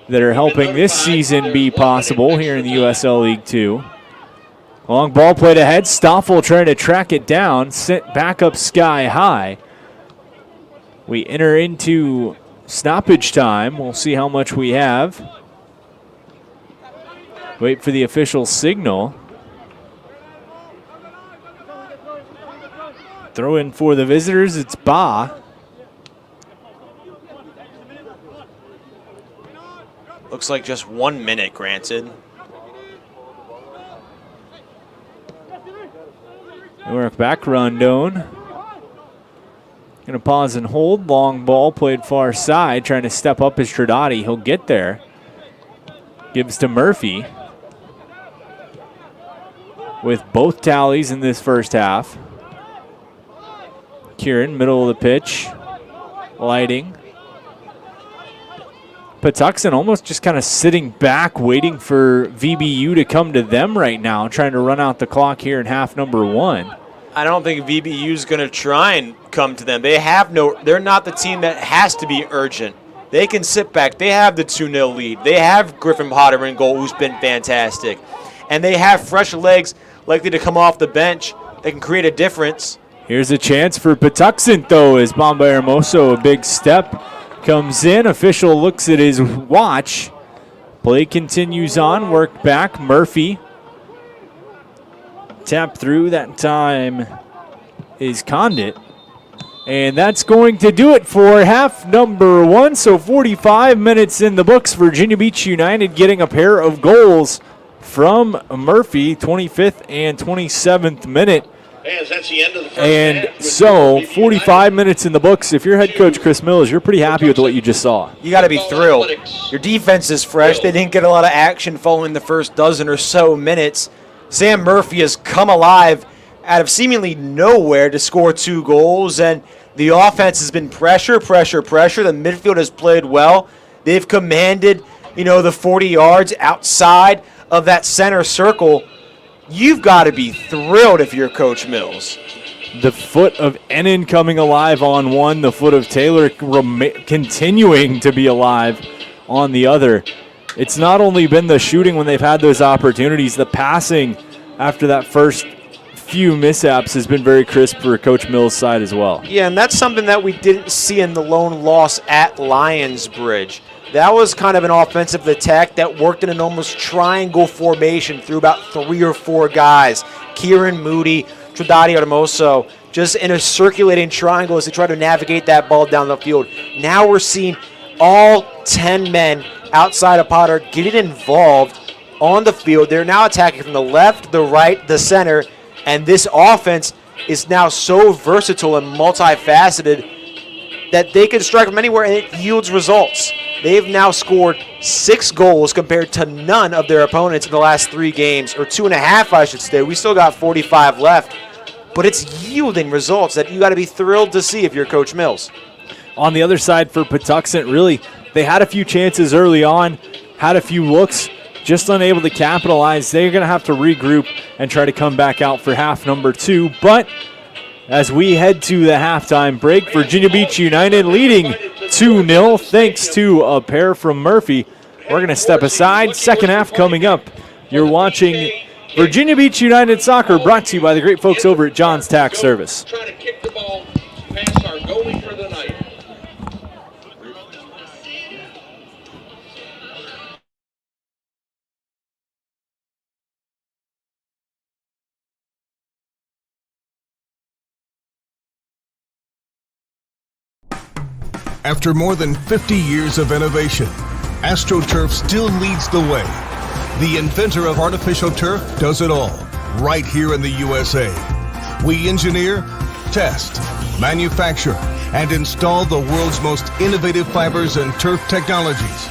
that are helping this season be possible here in the USL League 2. Long ball played ahead. Stoffel trying to track it down. Sent back up sky high. We enter into stoppage time. We'll see how much we have. Wait for the official signal. Throw in for the visitors. It's Ba. Looks like just 1 minute granted. Work back, Rondon. Gonna pause and hold. Long ball played far side. Trying to step up is Tradati. He'll get there. Gives to Murphy. With both tallies in this first half. Kieran, middle of the pitch. Lighting. Patuxent almost just kind of sitting back, waiting for VBU to come to them right now, trying to run out the clock here in half number 1. I don't think VBU's going to try and come to them. They're not the team that has to be urgent. They can sit back. They have the 2-0 lead. They have Griffin Potter in goal, who's been fantastic. And they have fresh legs likely to come off the bench that can create a difference. Here's a chance for Patuxent, though, as Bombay Hermoso, a big step, comes in. Official looks at his watch. Play continues on. Work back. Murphy. Tap through. That time is Condit. And that's going to do it for half number 1. So 45 minutes in the books. Virginia Beach United getting a pair of goals from Murphy, 25th and 27th minute. That's the end of the first And half. so 45 minutes in the books. If you're head coach Chris Mills, you're pretty happy with what you just saw. You got to be thrilled. Your defense is fresh. They didn't get a lot of action following the first dozen or so minutes. Sam Murphy has come alive out of seemingly nowhere to score 2 goals, and the offense has been pressure. The midfield has played well. They've commanded, the 40 yards outside of that center circle. You've got to be thrilled if you're Coach Mills. The foot of Ennin coming alive on one, the foot of Taylor continuing to be alive on the other. It's not only been the shooting when they've had those opportunities, the passing after that first few mishaps has been very crisp for Coach Mills' side as well. Yeah, and that's something that we didn't see in the lone loss at Lionsbridge. That was kind of an offensive attack that worked in an almost triangle formation through about 3 or 4 guys. Kieran Moody, Trinidad Hermoso, just in a circulating triangle as they try to navigate that ball down the field. Now we're seeing all 10 men outside of Potter getting involved on the field. They're now attacking from the left, the right, the center, and this offense is now so versatile and multifaceted that they can strike from anywhere and it yields results. They've now scored 6 goals compared to none of their opponents in the last 3 games, or 2.5, I should say. We still got 45 left, but it's yielding results that you got to be thrilled to see if you're Coach Mills. On the other side for Patuxent, really, they had a few chances early on, had a few looks, just unable to capitalize. They're going to have to regroup and try to come back out for half number 2, but as we head to the halftime break, Virginia Beach United leading 2-0 thanks to a pair from Murphy. We're going to step aside. Second half coming up. You're watching Virginia Beach United Soccer, brought to you by the great folks over at John's Tax Service. Trying to kick the ball past our goalie for the night. After more than 50 years of innovation, AstroTurf still leads the way. The inventor of artificial turf does it all, right here in the USA. We engineer, test, manufacture, and install the world's most innovative fibers and turf technologies,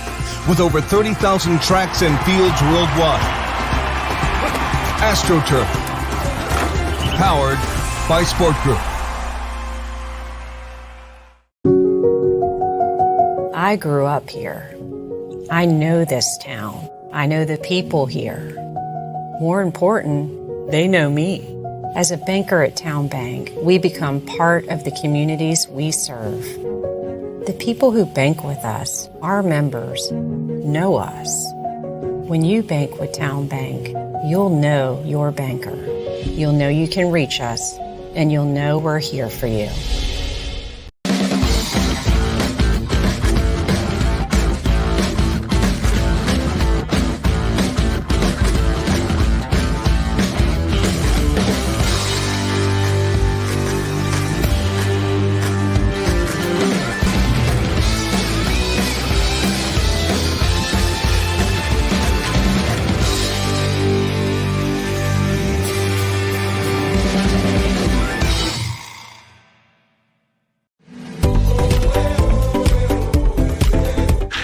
with over 30,000 tracks and fields worldwide. AstroTurf, powered by Sport Group. I grew up here. I know this town. I know the people here. More important, they know me. As a banker at Town Bank, we become part of the communities we serve. The people who bank with us, our members, know us. When you bank with Town Bank, you'll know your banker. You'll know you can reach us, and you'll know we're here for you.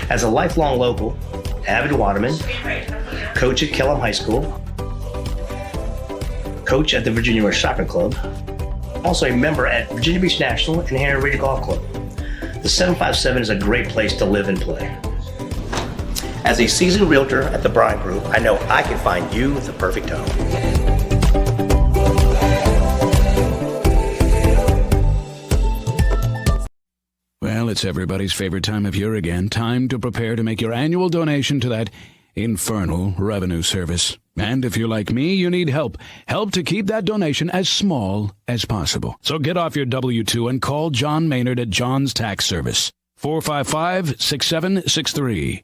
As a lifelong local, avid waterman, coach at Kellam High School, coach at the Virginia West Soccer Club, also a member at Virginia Beach National and Henry Reed Golf Club. The 757 is a great place to live and play. As a seasoned realtor at the Bryan Group, I know I can find you the perfect home. Well, it's everybody's favorite time of year again. Time to prepare to make your annual donation to that Infernal Revenue Service. And if you're like me, you need help. Help to keep that donation as small as possible. So get off your W-2 and call John Maynard at John's Tax Service. 455-6763.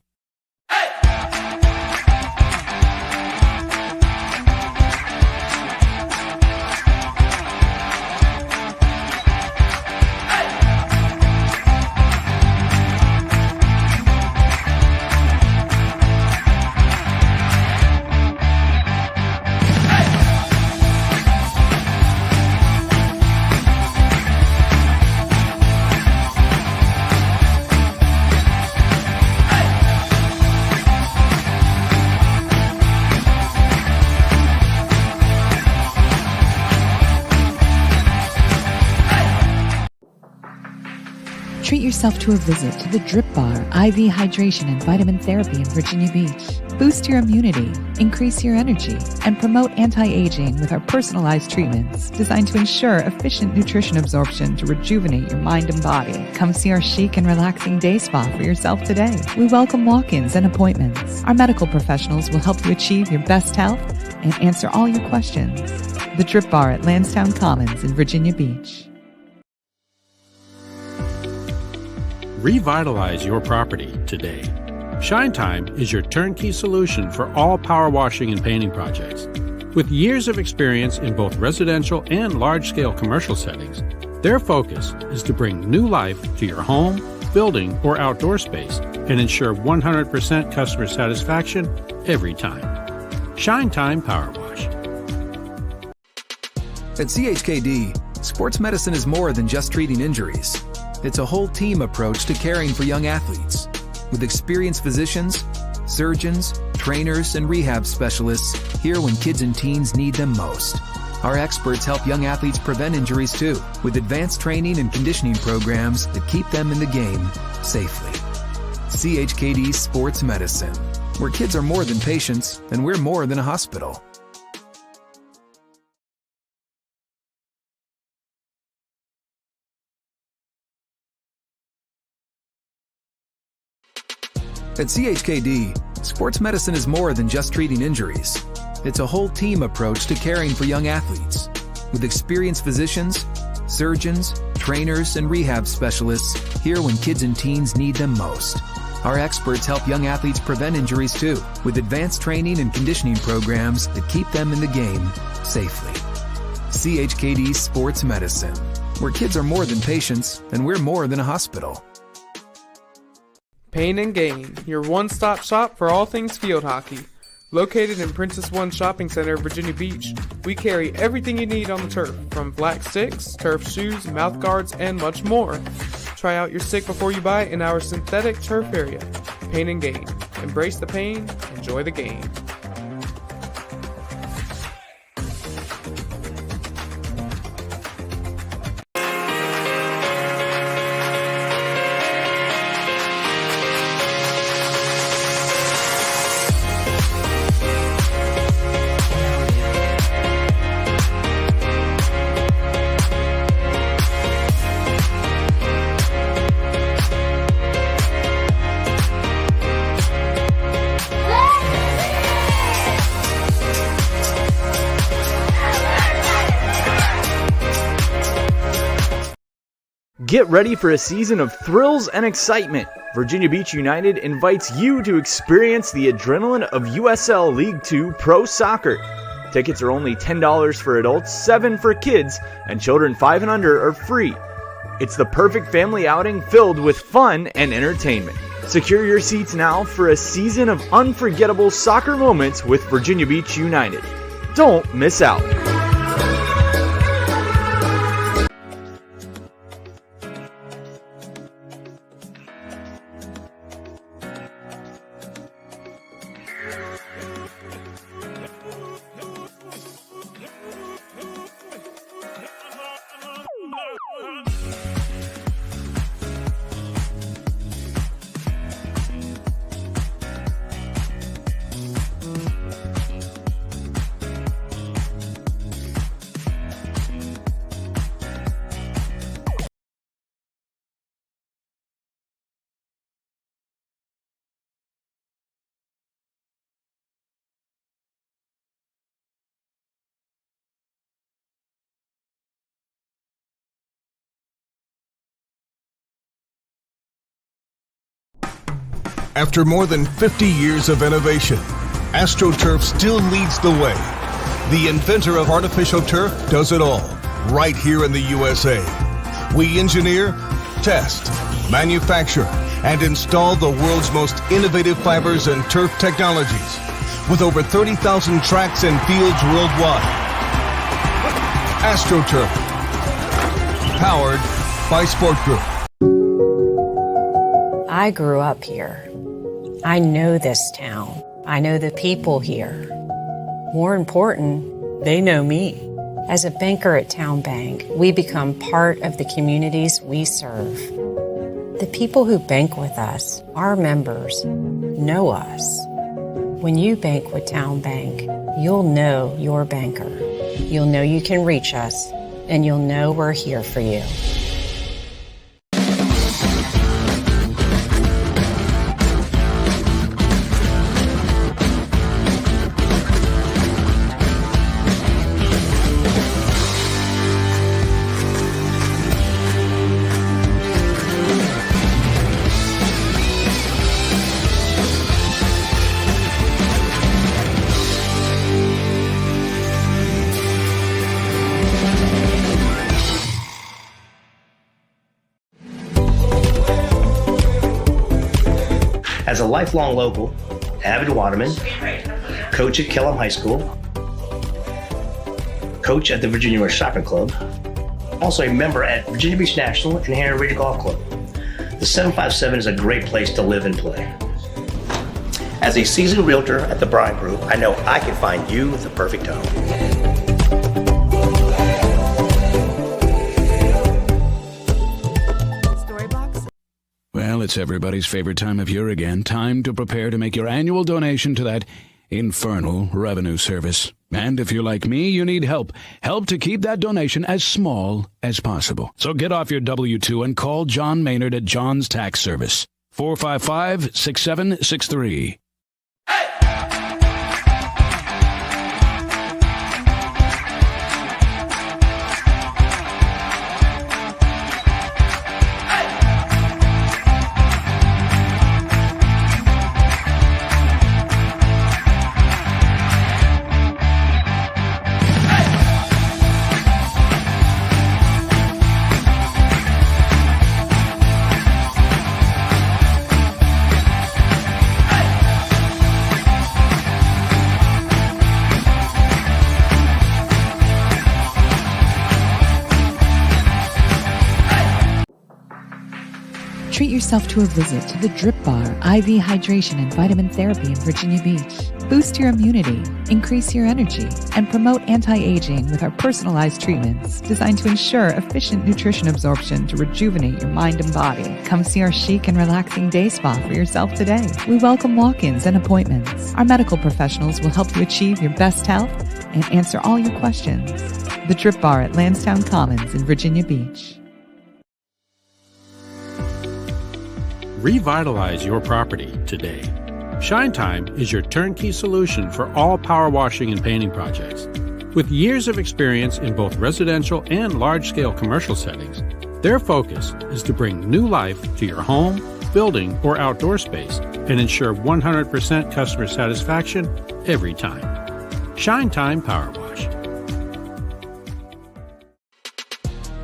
Treat yourself to a visit to the Drip Bar IV Hydration and Vitamin Therapy in Virginia Beach. Boost your immunity, increase your energy, and promote anti-aging with our personalized treatments designed to ensure efficient nutrition absorption to rejuvenate your mind and body. Come see our chic and relaxing day spa for yourself today. We welcome walk-ins and appointments. Our medical professionals will help you achieve your best health and answer all your questions. The Drip Bar at Lansdowne Commons in Virginia Beach. Revitalize your property today. Shine Time is your turnkey solution for all power washing and painting projects. With years of experience in both residential and large-scale commercial settings, their focus is to bring new life to your home, building, or outdoor space and ensure 100% customer satisfaction every time. Shine Time Power Wash. At CHKD, sports medicine is more than just treating injuries. It's a whole team approach to caring for young athletes. With experienced physicians, surgeons, trainers, and rehab specialists here when kids and teens need them most. Our experts help young athletes prevent injuries too, with advanced training and conditioning programs that keep them in the game safely. CHKD Sports Medicine, where kids are more than patients and we're more than a hospital. At CHKD, sports medicine is more than just treating injuries. It's a whole team approach to caring for young athletes. With experienced physicians, surgeons, trainers, and rehab specialists here when kids and teens need them most. Our experts help young athletes prevent injuries too, with advanced training and conditioning programs that keep them in the game safely. CHKD Sports Medicine, where kids are more than patients and we're more than a hospital. Pain and Gain, your one-stop shop for all things field hockey. Located in Princess One Shopping Center, Virginia Beach, we carry everything you need on the turf, from black sticks, turf shoes, mouth guards, and much more. Try out your stick before you buy in our synthetic turf area. Pain and Gain. Embrace the pain, enjoy the game. Get ready for a season of thrills and excitement. Virginia Beach United invites you to experience the adrenaline of USL League 2 Pro Soccer. Tickets are only $10 for adults, $7 for kids, and children 5 and under are free. It's the perfect family outing filled with fun and entertainment. Secure your seats now for a season of unforgettable soccer moments with Virginia Beach United. Don't miss out. After more than 50 years of innovation, AstroTurf still leads the way. The inventor of artificial turf does it all, right here in the USA. We engineer, test, manufacture, and install the world's most innovative fibers and turf technologies, with over 30,000 tracks and fields worldwide. AstroTurf, powered by Sport Group. I grew up here. I know this town. I know the people here. More important, they know me. As a banker at Town Bank, we become part of the communities we serve. The people who bank with us, our members, know us. When you bank with Town Bank, you'll know your banker. You'll know you can reach us, and you'll know we're here for you. As a lifelong local, avid waterman, coach at Kellam High School, coach at the Virginia West Shopping Club, also a member at Virginia Beach National and Henry Region Golf Club. The 757 is a great place to live and play. As a seasoned realtor at the Bryan Group, I know I can find you the perfect home. Well, it's everybody's favorite time of year again. Time to prepare to make your annual donation to that infernal revenue service. And if you're like me, you need help. Help to keep that donation as small as possible. So get off your W-2 and call John Maynard at John's Tax Service. 455-6763. Treat yourself to a visit to the Drip Bar IV Hydration and Vitamin Therapy in Virginia Beach. Boost your immunity, increase your energy, and promote anti-aging with our personalized treatments designed to ensure efficient nutrition absorption to rejuvenate your mind and body. Come see our chic and relaxing day spa for yourself today. We welcome walk-ins and appointments. Our medical professionals will help you achieve your best health and answer all your questions. The Drip Bar at Lansdowne Commons in Virginia Beach. Revitalize your property today. Shine Time is your turnkey solution for all power washing and painting projects. With years of experience in both residential and large-scale commercial settings, their focus is to bring new life to your home, building, or outdoor space and ensure 100% customer satisfaction every time. Shine Time Power Wash.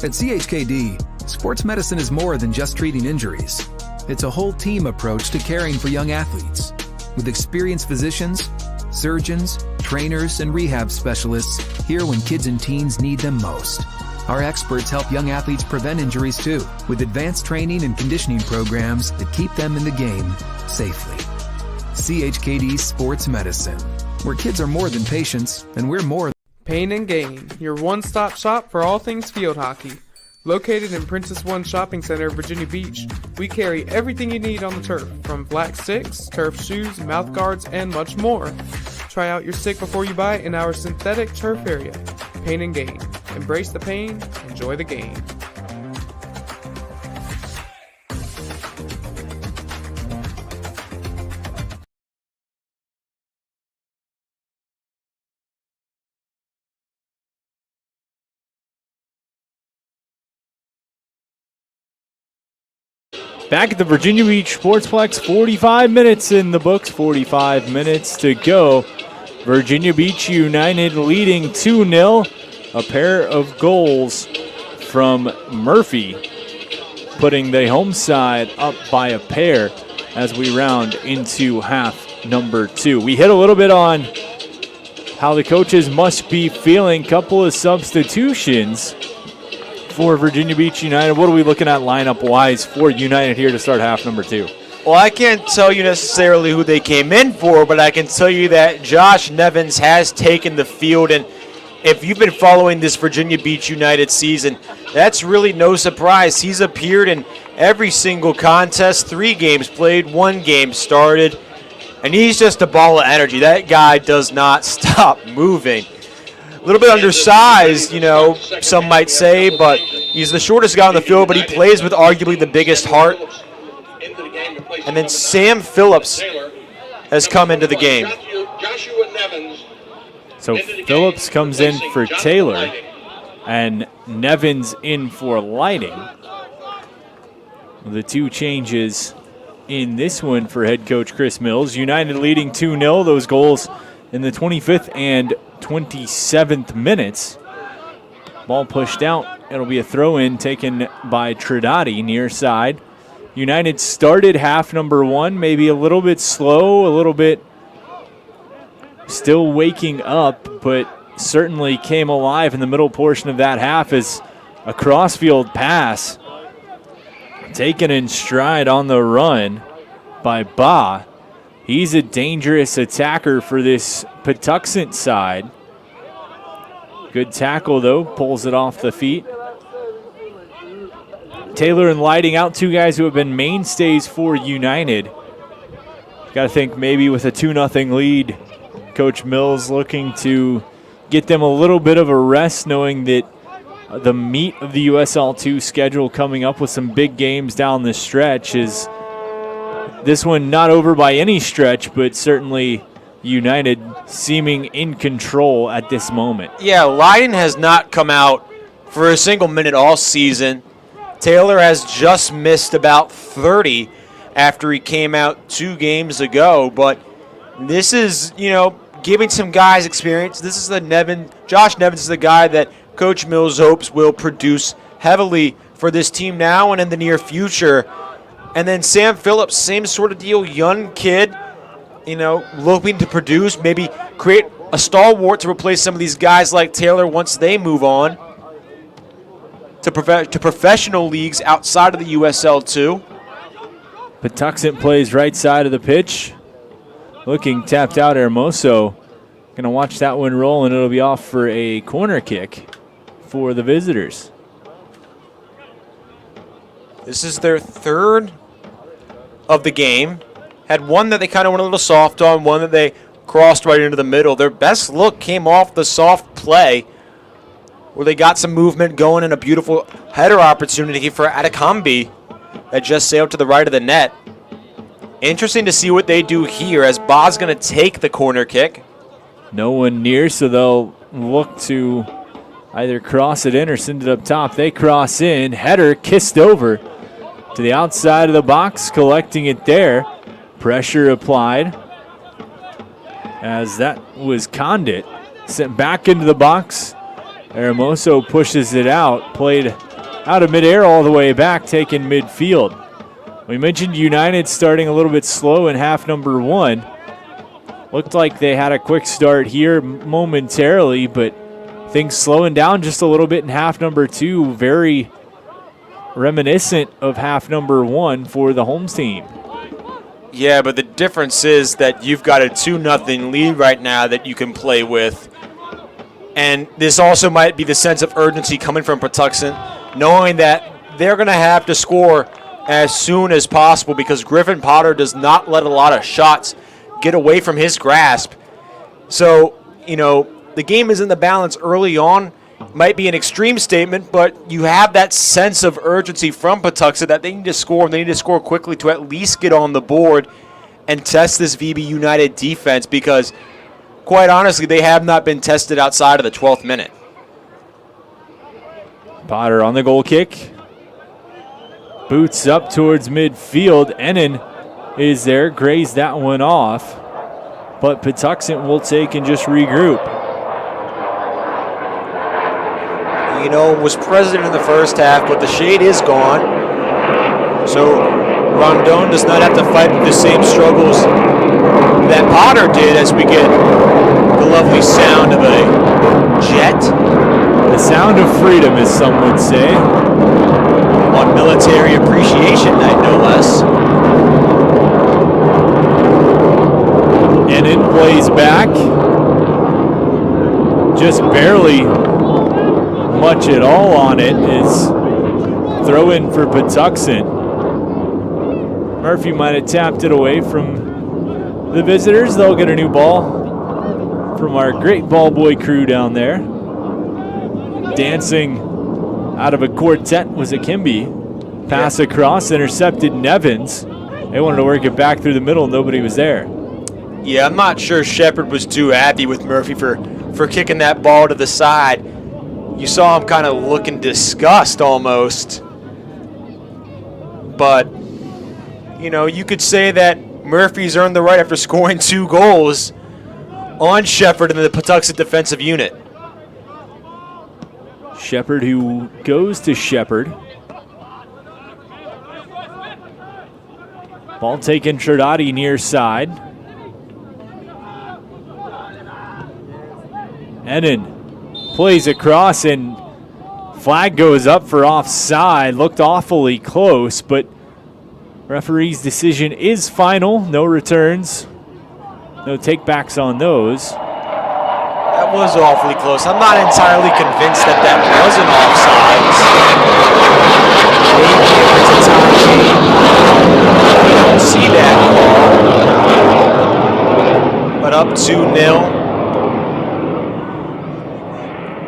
At CHKD, sports medicine is more than just treating injuries. It's a whole team approach to caring for young athletes. With experienced physicians, surgeons, trainers, and rehab specialists here when kids and teens need them most. Our experts help young athletes prevent injuries too, with advanced training and conditioning programs that keep them in the game safely. CHKD Sports Medicine, where kids are more than patients, and we're more. Pain and Gain, your one-stop shop for all things field hockey. Located in Princess One Shopping Center, Virginia Beach, we carry everything you need on the turf, from black sticks, turf shoes, mouth guards, and much more. Try out your stick before you buy in our synthetic turf area. Pain and Gain. Embrace the pain, enjoy the game. Back at the Virginia Beach Sportsplex, 45 minutes in the books, 45 minutes to go. Virginia Beach United leading 2-0. A pair of goals from Murphy, putting the home side up by a pair as we round into half number 2. We hit a little bit on how the coaches must be feeling. Couple of substitutions for Virginia Beach United. What are we looking at lineup-wise for United here to start half number 2? Well, I can't tell you necessarily who they came in for, but I can tell you that Josh Nevins has taken the field, and if you've been following this Virginia Beach United season, that's really no surprise. He's appeared in every single contest, 3 games played, 1 game started, and he's just a ball of energy. That guy does not stop moving. A little bit undersized, some might say, but he's the shortest guy on the field, but he plays with arguably the biggest heart. And then Sam Phillips has come into the game. So Phillips comes in for Taylor, and Nevins in for Lighting. The 2 changes in this one for head coach Chris Mills. United leading 2-0. Those goals in the 25th and 27th minutes. Ball pushed out. It'll be a throw-in taken by Trinati near side. United started half number 1, maybe a little bit slow, a little bit still waking up, but certainly came alive in the middle portion of that half as a crossfield pass taken in stride on the run by Ba. He's a dangerous attacker for this Patuxent side. Good tackle, though. Pulls it off the feet. Taylor and Lighting out, 2 guys who have been mainstays for United. Got to think maybe with a 2-0 lead, Coach Mills looking to get them a little bit of a rest, knowing that the meat of the USL 2 schedule coming up with some big games down the stretch is this one not over by any stretch, but certainly United seeming in control at this moment. Yeah, Lighting has not come out for a single minute all season. Taylor has just missed about 30 after he came out 2 games ago, but this is, giving some guys experience. This is Josh Nevins is the guy that Coach Mills hopes will produce heavily for this team now and in the near future. And then Sam Phillips, same sort of deal, young kid, looking to produce, maybe create a stalwart to replace some of these guys like Taylor once they move on to professional leagues outside of the USL 2. Patuxent plays right side of the pitch. Looking tapped out, Hermoso. Going to watch that one roll, and it'll be off for a corner kick for the visitors. This is their 3rd of the game. Had one that they kind of went a little soft on, one that they crossed right into the middle. Their best look came off the soft play where they got some movement going and a beautiful header opportunity for Atakambi that just sailed to the right of the net. Interesting to see what they do here as Ba's going to take the corner kick. No one near, so they'll look to either cross it in or send it up top. They cross in. Header kissed over to the outside of the box, collecting it there. Pressure applied as that was Condit. Sent back into the box. Hermoso pushes it out. Played out of midair all the way back, taken midfield. We mentioned United starting a little bit slow in half number 1. Looked like they had a quick start here momentarily, but things slowing down just a little bit in half number 2. Very reminiscent of half number 1 for the home team. Yeah, but the difference is that you've got a 2-0 lead right now that you can play with. And this also might be the sense of urgency coming from Patuxent, knowing that they're going to have to score as soon as possible because Griffin Potter does not let a lot of shots get away from his grasp. So, the game is in the balance early on. Might be an extreme statement, but you have that sense of urgency from Patuxent that they need to score, and they need to score quickly to at least get on the board and test this VB United defense because, quite honestly, they have not been tested outside of the 12th minute. Potter on the goal kick. Boots up towards midfield. Ennin is there, grazed that one off. But Patuxent will take and just regroup. You know, was present in the first half, but the shade is gone. So Rondon does not have to fight the same struggles that Potter did, as we get the lovely sound of a jet. The sound of freedom, as some would say. On Military Appreciation Night, no less. Ennin plays back. Just barely much at all on it is throw in for Patuxent. Murphy might have tapped it away from the visitors. They'll get a new ball from our great ball boy crew down there. Dancing out of a quartet was Akimbi. Pass across, intercepted Nevins. They wanted to work it back through the middle. Nobody was there. Yeah, I'm not sure Shepard was too happy with Murphy for kicking that ball to the side. You saw him kind of looking disgust almost. But, you know, you could say that Murphy's earned the right after scoring 2 goals on Shepard in the Patuxent defensive unit. Shepard, who goes to Shepard. Ball taken, Trudati near side. Ennin plays across and flag goes up for offside. Looked awfully close, but referee's decision is final. No returns, no takebacks on those. That was awfully close. I'm not entirely convinced that that wasn't offside. Maybe if it's a tie game, you don't see that call. But up 2-0.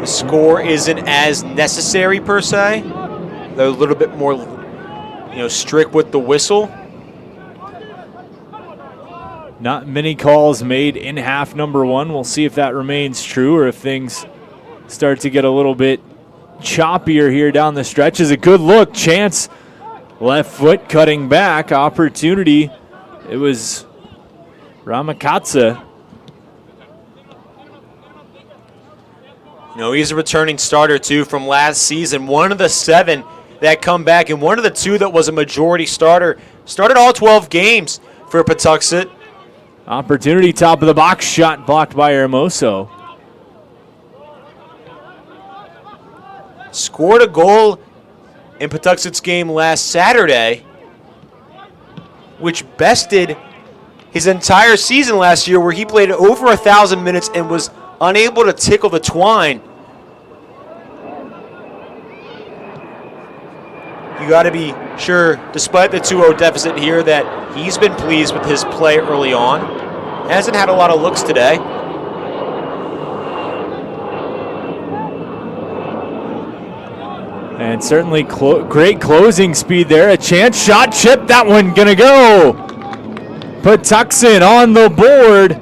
The score isn't as necessary per se. They're a little bit more, strict with the whistle. Not many calls made in half number 1. We'll see if that remains true or if things start to get a little bit choppier here down the stretch. Is a good look. Chance, left foot cutting back. Opportunity. It was Ramakatsa. He's a returning starter, too, from last season. One of the 7 that come back, and one of the 2 that was a majority starter. Started all 12 games for Patuxent. Opportunity, top of the box, shot blocked by Hermoso. Scored a goal in Patuxent's game last Saturday, which bested his entire season last year, where he played over 1,000 minutes and was unable to tickle the twine. You got to be sure, despite the 2-0 deficit here, that he's been pleased with his play early on. Hasn't had a lot of looks today. And certainly great closing speed there. A chance shot, chip, that one gonna go. Patuxent on the board,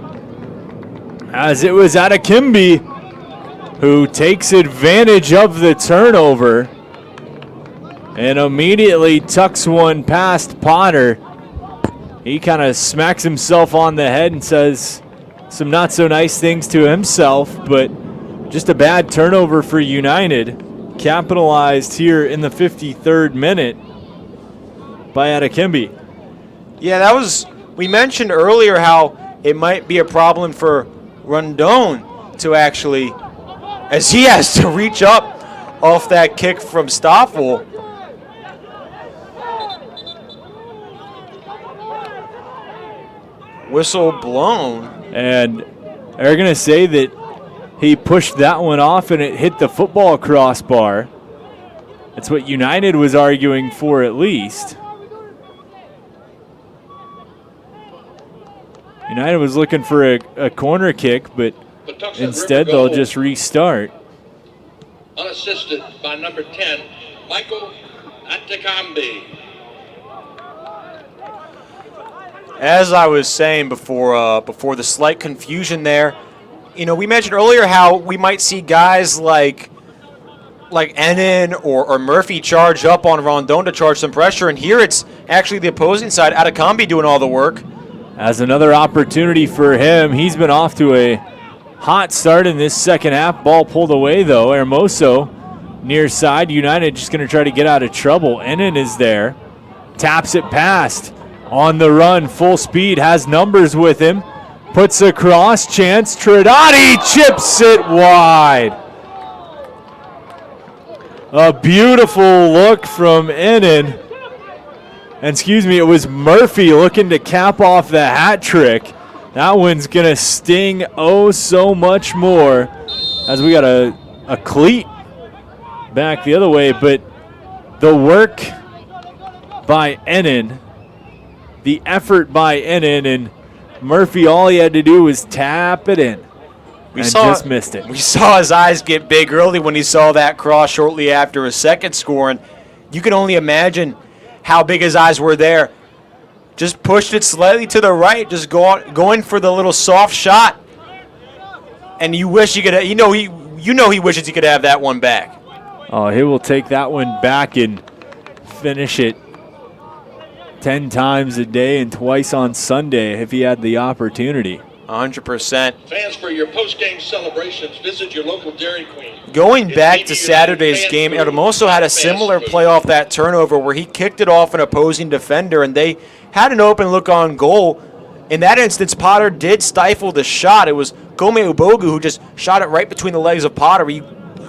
as it was Atakimbi who takes advantage of the turnover and immediately tucks one past Potter. He kind of smacks himself on the head and says some not so nice things to himself, but just a bad turnover for United. Capitalized here in the 53rd minute by Atakimbi. Yeah, we mentioned earlier how it might be a problem for Rondon to actually, as he has to reach up off that kick from Stoffel. Whistle blown. And they're going to say that he pushed that one off and it hit the football crossbar. That's what United was arguing for, at least. United was looking for a corner kick, but instead they'll just restart. Unassisted by number 10, Michael Atakambi. As I was saying before the slight confusion there, we mentioned earlier how we might see guys like like Enon or Murphy charge up on Rondon to charge some pressure, and here it's actually the opposing side, Atakambi, doing all the work. As another opportunity for him. He's been off to a hot start in this second half. Ball pulled away, though. Hermoso near side. United just going to try to get out of trouble. Enon is there. Taps it past. On the run, full speed, has numbers with him. Puts a cross, chance. Trinidadi chips it wide. A beautiful look from Enon. And excuse me, it was Murphy looking to cap off the hat trick. That one's going to sting oh so much more, as we got a cleat back the other way. But the work by Enon, the effort by Enon, and Murphy, all he had to do was tap it in. Just missed it. We saw his eyes get big early when he saw that cross shortly after his second score, and you can only imagine how big his eyes were there. Just pushed it slightly to the right, just going for the little soft shot. And you wish he could, he wishes he could have that one back. Oh, he will take that one back and finish it 10 times a day and twice on Sunday if he had the opportunity. 100%. Fans, for your post-game celebrations, visit your local Dairy Queen. Going back to Saturday's game, Hermoso had a similar play off that turnover where he kicked it off an opposing defender, and they had an open look on goal. In that instance, Potter did stifle the shot. It was Gome Ubogu who just shot it right between the legs of Potter. He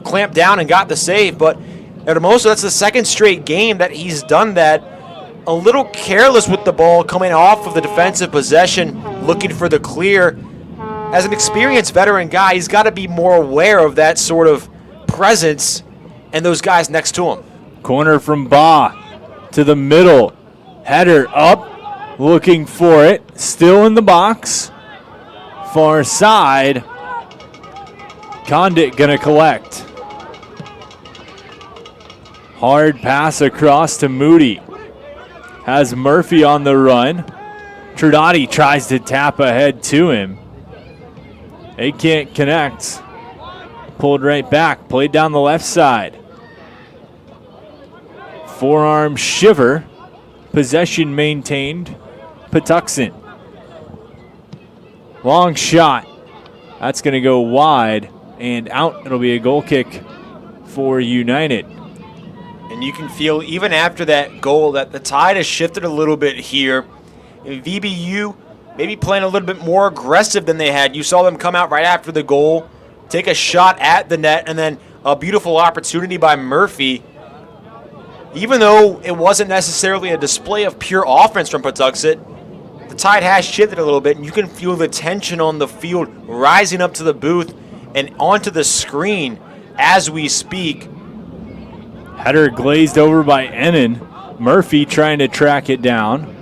clamped down and got the save, but Hermoso, that's the second straight game that he's done that. A little careless with the ball coming off of the defensive possession, looking for the clear. As an experienced veteran guy, he's got to be more aware of that sort of presence and those guys next to him. Corner from Ba to the middle. Header up, looking for it. Still in the box. Far side. Condit going to collect. Hard pass across to Moody. Has Murphy on the run. Trinidadi tries to tap ahead to him. They can't connect. Pulled right back. Played down the left side. Forearm shiver. Possession maintained. Patuxent. Long shot. That's going to go wide and out. It'll be a goal kick for United. And you can feel, even after that goal, that the tide has shifted a little bit here. And VBU maybe playing a little bit more aggressive than they had. You saw them come out right after the goal, take a shot at the net, and then a beautiful opportunity by Murphy. Even though it wasn't necessarily a display of pure offense from Patuxent, the tide has shifted a little bit, and you can feel the tension on the field rising up to the booth and onto the screen as we speak. Header glazed over by Enon. Murphy trying to track it down.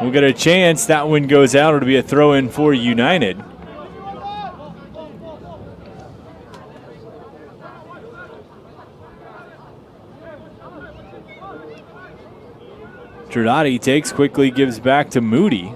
We'll get a chance. That one goes out. It'll be a throw in for United. Trinidadi takes, quickly gives back to Moody.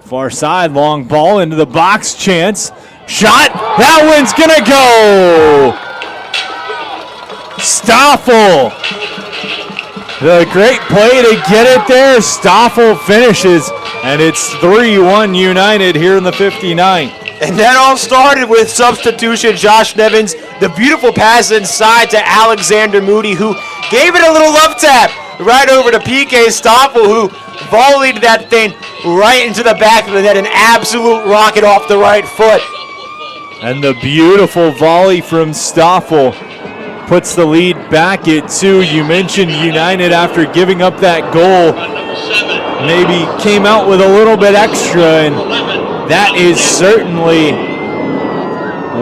Far side, long ball into the box, chance. Shot, that one's gonna go! Stoffel! The great play to get it there. Stoffel finishes, and it's 3-1 United here in the 59th. And that all started with substitution. Josh Nevins, the beautiful pass inside to Alexander Moody, who gave it a little love tap right over to PK Stoffel, who volleyed that thing right into the back of the net, an absolute rocket off the right foot. And the beautiful volley from Stoffel puts the lead back at 2. You mentioned United, after giving up that goal, maybe came out with a little bit extra, and that is certainly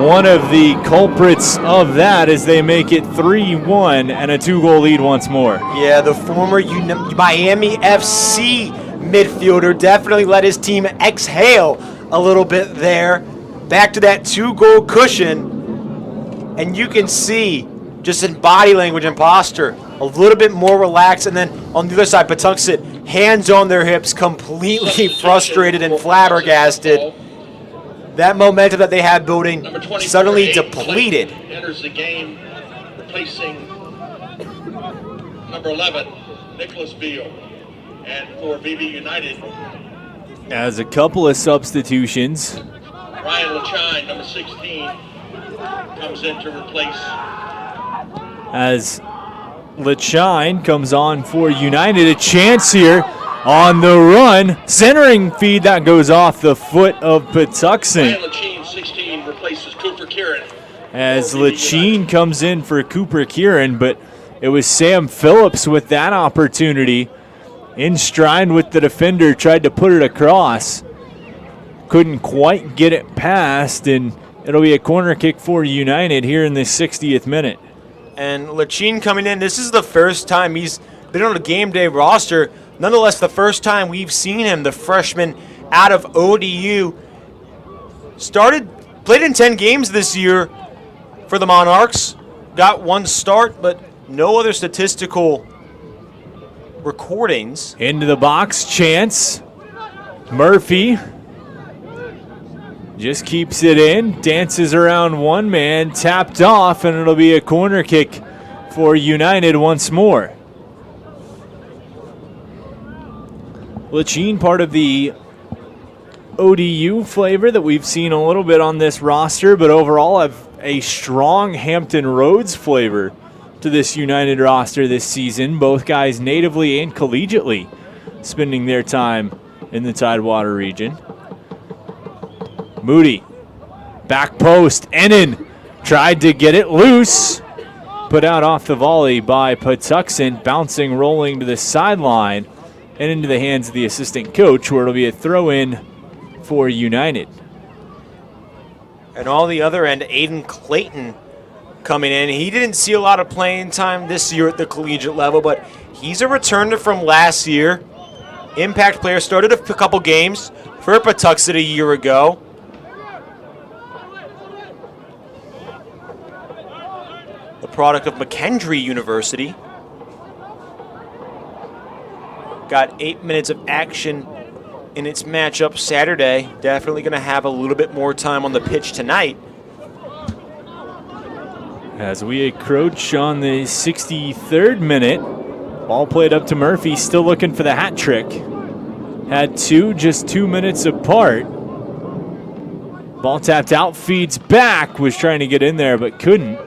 one of the culprits of that, as they make it 3-1 and a 2-goal lead once more. Yeah, the former Miami FC midfielder definitely let his team exhale a little bit there. Back to that 2-goal cushion, and you can see just in body language and posture a little bit more relaxed. And then on the other side, Patuxent, hands on their hips, completely frustrated and flabbergasted. That momentum that they had building suddenly depleted. Enters the game, replacing number 11, Nicholas Beal. And for VBU United, As a couple of substitutions. Ryan Lachine, number 16, comes in to replace. As Lachine comes on for United, a chance here on the run. Centering feed that goes off the foot of Patuxent. Ryan Lachine, 16, replaces Cooper Kieran. As Lachine comes in for Cooper Kieran, but it was Sam Phillips with that opportunity. In stride with the defender, tried to put it across. Couldn't quite get it past, and it'll be a corner kick for United here in the 60th minute. And Lachine coming in, this is the first time he's been on a game day roster. Nonetheless, the first time we've seen him, the freshman out of ODU. Played in 10 games this year for the Monarchs. Got one start, but no other statistical recordings. Into the box, chance. Murphy just keeps it in, dances around one man, tapped off, and it'll be a corner kick for United once more. Lachine, part of the ODU flavor that we've seen a little bit on this roster, but overall have a strong Hampton Roads flavor to this United roster this season. Both guys natively and collegiately spending their time in the Tidewater region. Moody, back post, Ennin tried to get it loose. Put out off the volley by Patuxent, bouncing, rolling to the sideline and into the hands of the assistant coach, where it'll be a throw-in for United. And on the other end, Aiden Clayton coming in. He didn't see a lot of playing time this year at the collegiate level, but he's a returner from last year. Impact player, started a couple games for Patuxent a year ago. The product of McKendree University. Got 8 minutes of action in its matchup Saturday. Definitely going to have a little bit more time on the pitch tonight. As we encroach on the 63rd minute, ball played up to Murphy, still looking for the hat trick. Had two, just 2 minutes apart. Ball tapped out, feeds back, was trying to get in there but couldn't.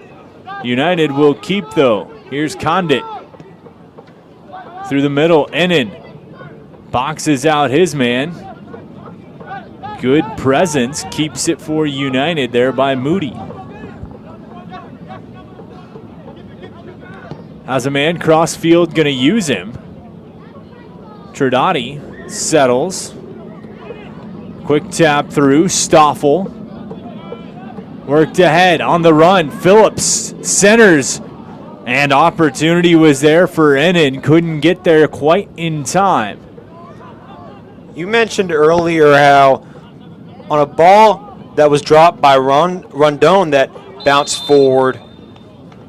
United will keep though. Here's Condit. Through the middle, Ennin boxes out his man. Good presence, keeps it for United there by Moody. Has a man cross field, gonna use him. Tridati settles. Quick tap through, Stoffel. Worked ahead on the run, Phillips centers. And opportunity was there for Ennin, couldn't get there quite in time. You mentioned earlier how on a ball that was dropped by Rondon that bounced forward,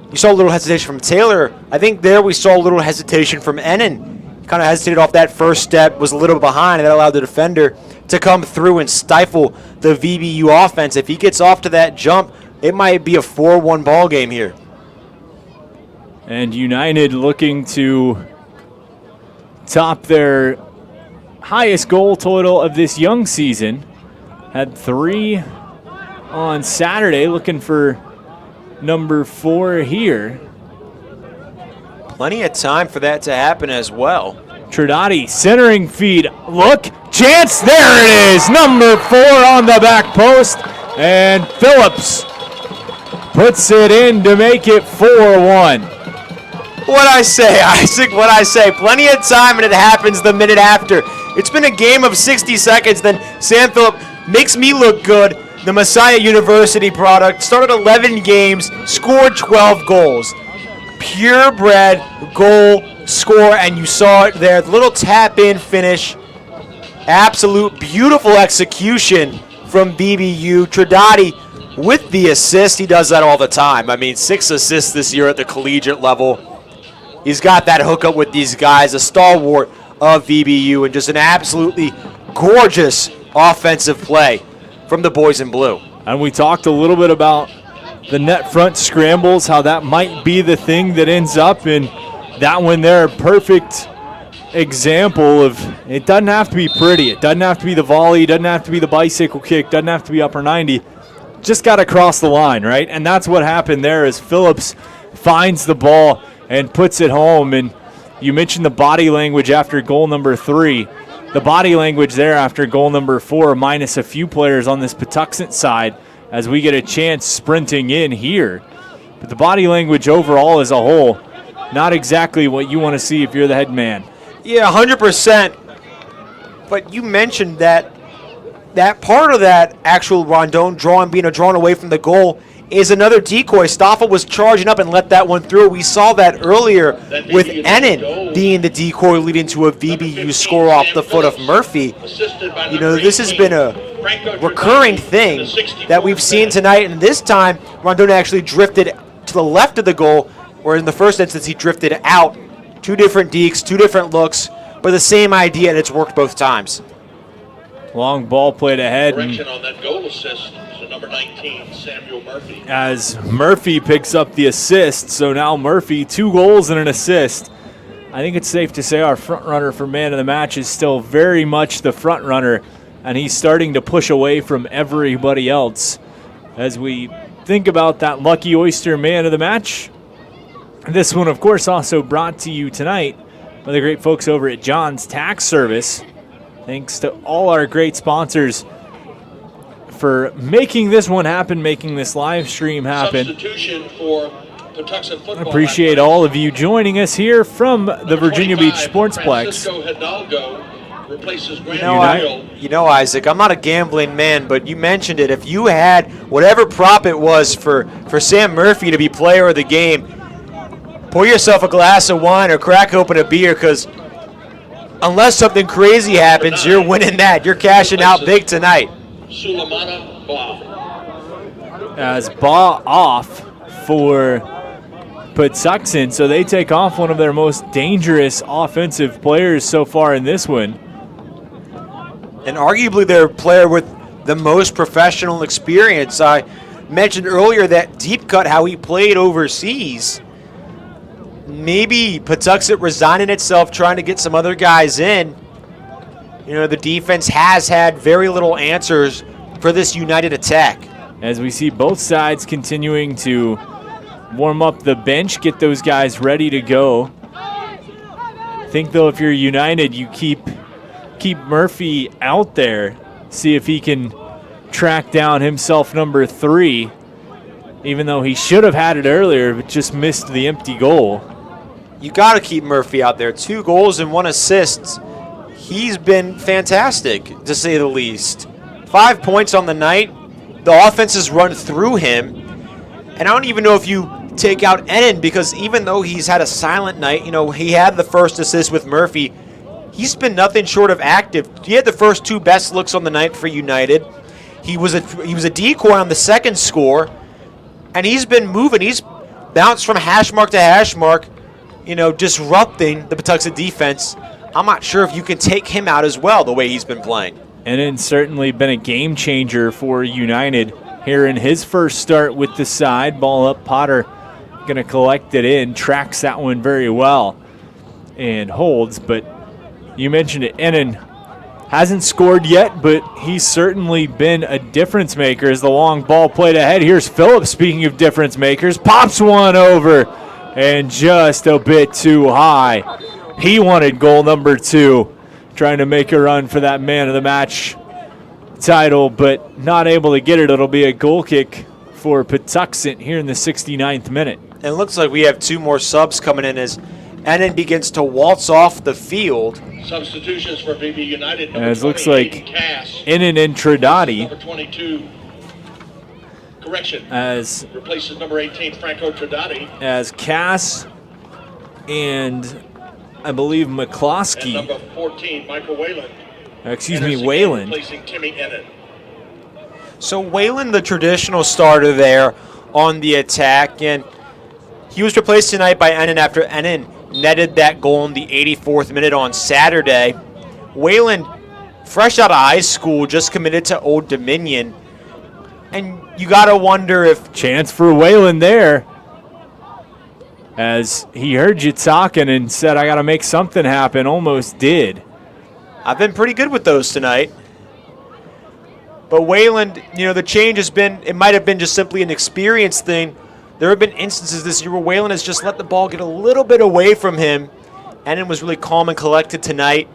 you saw a little hesitation from Taylor. I think there we saw a little hesitation from Ennin. Kind of hesitated off that first step, was a little behind, and that allowed the defender to come through and stifle the VBU offense. If he gets off to that jump, it might be a 4-1 ball game here. And United looking to top their highest goal total of this young season. Had 3 on Saturday, looking for number 4 here. Plenty of time for that to happen as well. Tridati centering feed. Look, chance, there it is. Number 4 on the back post. And Phillips puts it in to make it 4-1. What I say, Isaac, what I say. Plenty of time, and it happens the minute after. It's been a game of 60 seconds. Then Sam Phillips makes me look good. The Messiah University product. Started 11 games, scored 12 goals. Purebred goal score, and you saw it there. The little tap-in finish. Absolute beautiful execution from VBU. Tridati with the assist. He does that all the time. I mean, 6 assists this year at the collegiate level. He's got that hookup with these guys, a stalwart of VBU, and just an absolutely gorgeous offensive play from the boys in blue. And we talked a little bit about the net front scrambles, how that might be the thing that ends up in that one there. Perfect example of it doesn't have to be pretty. It doesn't have to be the volley. It doesn't have to be the bicycle kick. Doesn't have to be upper 90. Just got to cross the line, right? And that's what happened there as Phillips finds the ball and puts it home. And you mentioned the body language after goal number 3. The body language there after goal number 4, minus a few players on this Patuxent side as we get a chance sprinting in here. But the body language overall as a whole, not exactly what you want to see if you're the head man. Yeah, 100%. But you mentioned that part of that actual rondon being drawn away from the goal is another decoy. Stoffel was charging up and let that one through. We saw that earlier with Ennin being the decoy leading to a VBU score off the foot of Murphy. You know, this has been a recurring thing that we've seen tonight, and this time Rondon actually drifted to the left of the goal, where in the first instance he drifted out. 2 different dekes, 2 different looks, but the same idea, and it's worked both times. Long ball played ahead. Correction on that goal assist to number 19, Samuel Murphy. As Murphy picks up the assist, so now Murphy 2 goals and an assist. I think it's safe to say our front runner for man of the match is still very much the front runner, and he's starting to push away from everybody else. As we think about that Lucky Oyster man of the match, this one, of course, also brought to you tonight by the great folks over at John's Tax Service. Thanks to all our great sponsors for making this one happen, making this live stream happen. Substitution for Patuxent football. Appreciate all of you joining us here from the Virginia Beach Sportsplex. Francisco Hidalgo replaces You know, Isaac, I'm not a gambling man, but you mentioned it. If you had whatever prop it was for Sam Murphy to be player of the game, pour yourself a glass of wine or crack open a beer, because unless something crazy happens, you're winning that. You're cashing out big tonight. Sulemana Ba. As Ba off for Patuxent, so they take off one of their most dangerous offensive players so far in this one. And arguably their player with the most professional experience. I mentioned earlier that deep cut, how he played overseas. Maybe Patuxent resigning itself, trying to get some other guys in. You know, the defense has had very little answers for this United attack. As we see both sides continuing to warm up the bench, get those guys ready to go. I think, though, if you're United, you keep Murphy out there, see if he can track down himself number 3, even though he should have had it earlier, but just missed the empty goal. You got to keep Murphy out there. 2 goals and 1 assist. He's been fantastic, to say the least. 5 points on the night. The offense has run through him. And I don't even know if you take out Ennin, because even though he's had a silent night, you know, he had the first assist with Murphy. He's been nothing short of active. He had the first 2 best looks on the night for United. He was a decoy on the second score, and he's been moving. He's bounced from hash mark to hash mark, you know, disrupting the Patuxent defense. I'm not sure if you can take him out as well, the way he's been playing. And it's certainly been a game changer for United here in his first start with the side. Ball up, Potter going to collect it in, tracks that one very well, and holds. But you mentioned it, Ennin hasn't scored yet, but he's certainly been a difference maker as the long ball played ahead. Here's Phillips, speaking of difference makers, pops one over, and just a bit too high. He wanted goal number 2, trying to make a run for that man of the match title, but not able to get it. It'll be a goal kick for Patuxent here in the 69th minute. And it looks like we have 2 more subs coming in as Ennin begins to waltz off the field. Substitutions for VB United. As looks like Ennin and Trinidadi. Number 22. Correction. As replaces number 18, Franco Trinidadi. As Cass and I believe McCloskey. And number 14, Michael Whalen. Whalen. Replacing Timmy Ennin. So Whalen, the traditional starter there on the attack, and he was replaced tonight by Ennin after Ennin netted that goal in the 84th minute on Saturday. Wayland, fresh out of high school, just committed to Old Dominion. And you got to wonder if... Chance for Wayland there. As he heard you talking and said, I got to make something happen. Almost did. I've been pretty good with those tonight. But Wayland, the change has been, it might have been just simply an experience thing. There have been instances this year where Wayland has just let the ball get a little bit away from him, and it was really calm and collected tonight.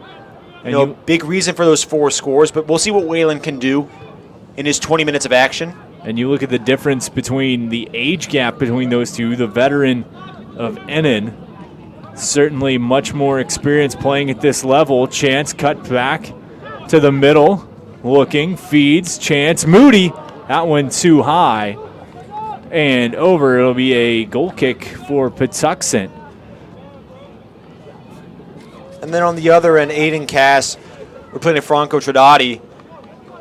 Big reason for those 4 scores, but we'll see what Wayland can do in his 20 minutes of action. And you look at the difference between the age gap between those two. The veteran of Ennin, certainly much more experience playing at this level. Chance cut back to the middle. Looking, feeds, Chance, Moody. That one too high. And over, it'll be a goal kick for Patuxent. And then on the other end, Aiden Cass, we're playing Franco Trinidadi.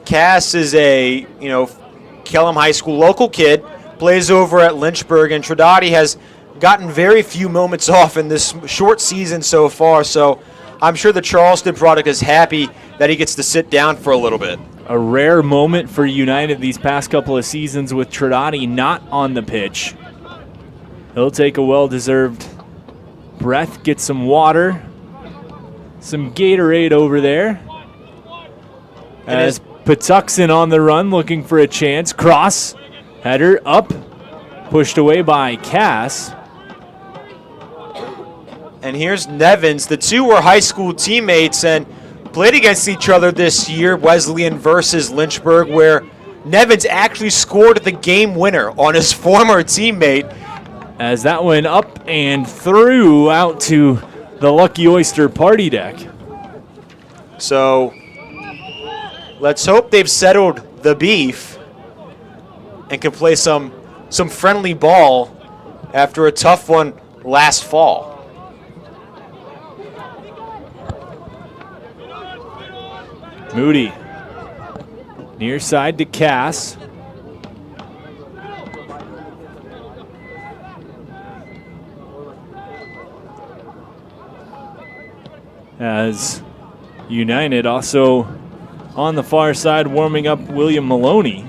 Cass is a, Kellam High School local kid, plays over at Lynchburg, and Trinidadi has gotten very few moments off in this short season so far, so I'm sure the Charleston product is happy that he gets to sit down for a little bit. A rare moment for United these past couple of seasons with Trinidadi not on the pitch. He'll take a well-deserved breath, get some water, some Gatorade over there. As Patuxent on the run, looking for a chance. Cross, header up, pushed away by Cass. And here's Nevins. The two were high school teammates and played against each other this year, Wesleyan versus Lynchburg, where Nevins actually scored the game winner on his former teammate. As that went up and through out to the Lucky Oyster party deck. So let's hope they've settled the beef and can play some friendly ball after a tough one last fall. Moody, near side to Cass. As United also on the far side warming up William Maloney.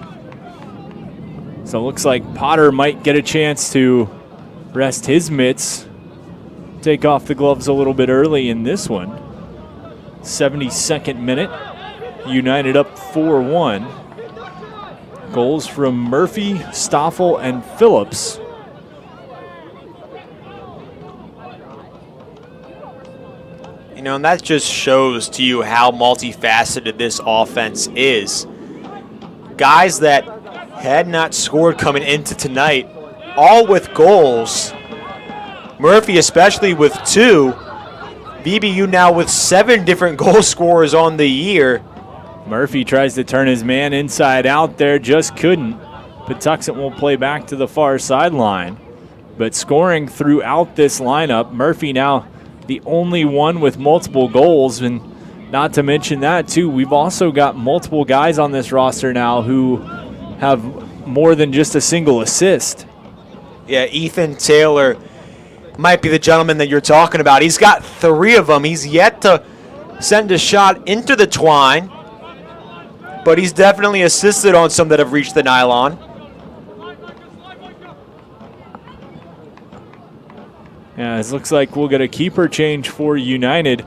So it looks like Potter might get a chance to rest his mitts, take off the gloves a little bit early in this one. 72nd minute. United up 4-1. Goals from Murphy, Stoffel, and Phillips. And that just shows to you how multifaceted this offense is. Guys that had not scored coming into tonight, all with goals. Murphy especially with 2. VBU now with 7 different goal scorers on the year. Murphy tries to turn his man inside out there, just couldn't. Patuxent will play back to the far sideline. But scoring throughout this lineup, Murphy now the only one with multiple goals. And not to mention that, too, we've also got multiple guys on this roster now who have more than just a single assist. Yeah, Ethan Taylor might be the gentleman that you're talking about. He's got 3 of them. He's yet to send a shot into the twine, but he's definitely assisted on some that have reached the nylon. Yeah, it looks like we'll get a keeper change for United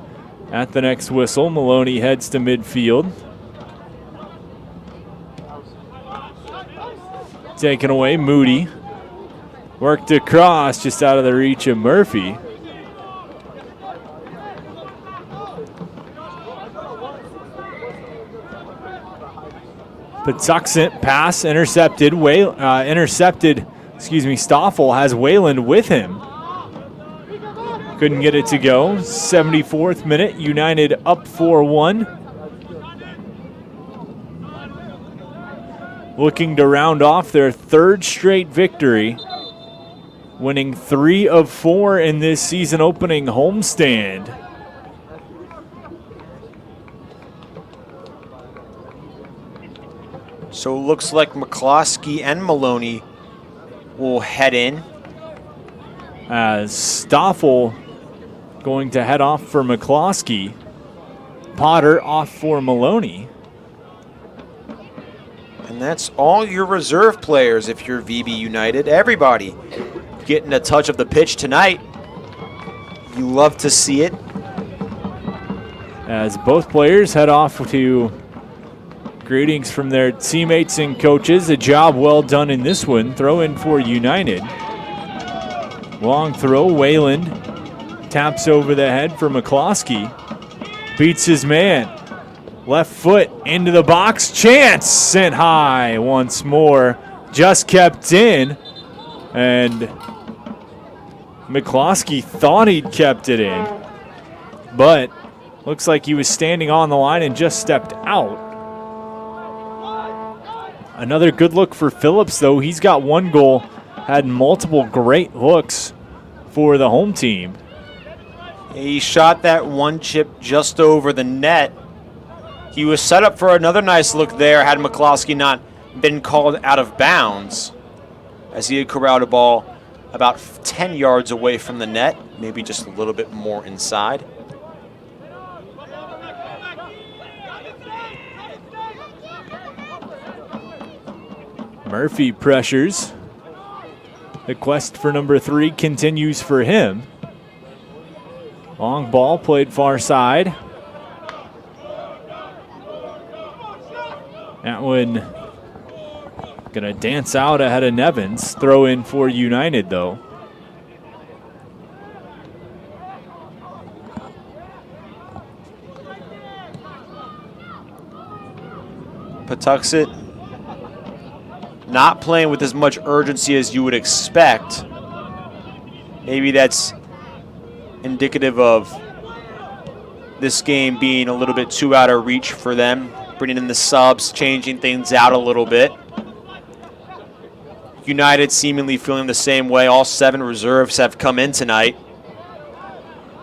at the next whistle. Maloney heads to midfield. Taken away, Moody. Worked across, just out of the reach of Murphy. Patuxent pass intercepted. Stoffel has Wayland with him. Couldn't get it to go. 74th minute, United up 4-1. Looking to round off their 3rd straight victory. Winning 3 of 4 in this season opening homestand. So it looks like McCloskey and Maloney will head in. As Stoffel going to head off for McCloskey. Potter off for Maloney. And that's all your reserve players if you're VB United. Everybody getting a touch of the pitch tonight. You love to see it. As both players head off to greetings from their teammates and coaches. A job well done in this one. Throw in for United. Long throw, Wayland taps over the head for McCloskey. Beats his man. Left foot into the box. Chance sent high once more. Just kept in. And McCloskey thought he'd kept it in. But looks like he was standing on the line and just stepped out. Another good look for Phillips, though. He's got one goal. Had multiple great looks for the home team. He shot that one chip just over the net. He was set up for another nice look there had McCloskey not been called out of bounds, as he had corralled a ball about 10 yards away from the net, maybe just a little bit more inside. Murphy pressures. The quest for number 3 continues for him. Long ball played far side. That one gonna dance out ahead of Nevins. Throw in for United though. Patuxent not playing with as much urgency as you would expect. Maybe that's indicative of this game being a little bit too out of reach for them. Bringing in the subs, changing things out a little bit. United seemingly feeling the same way. All 7 reserves have come in tonight.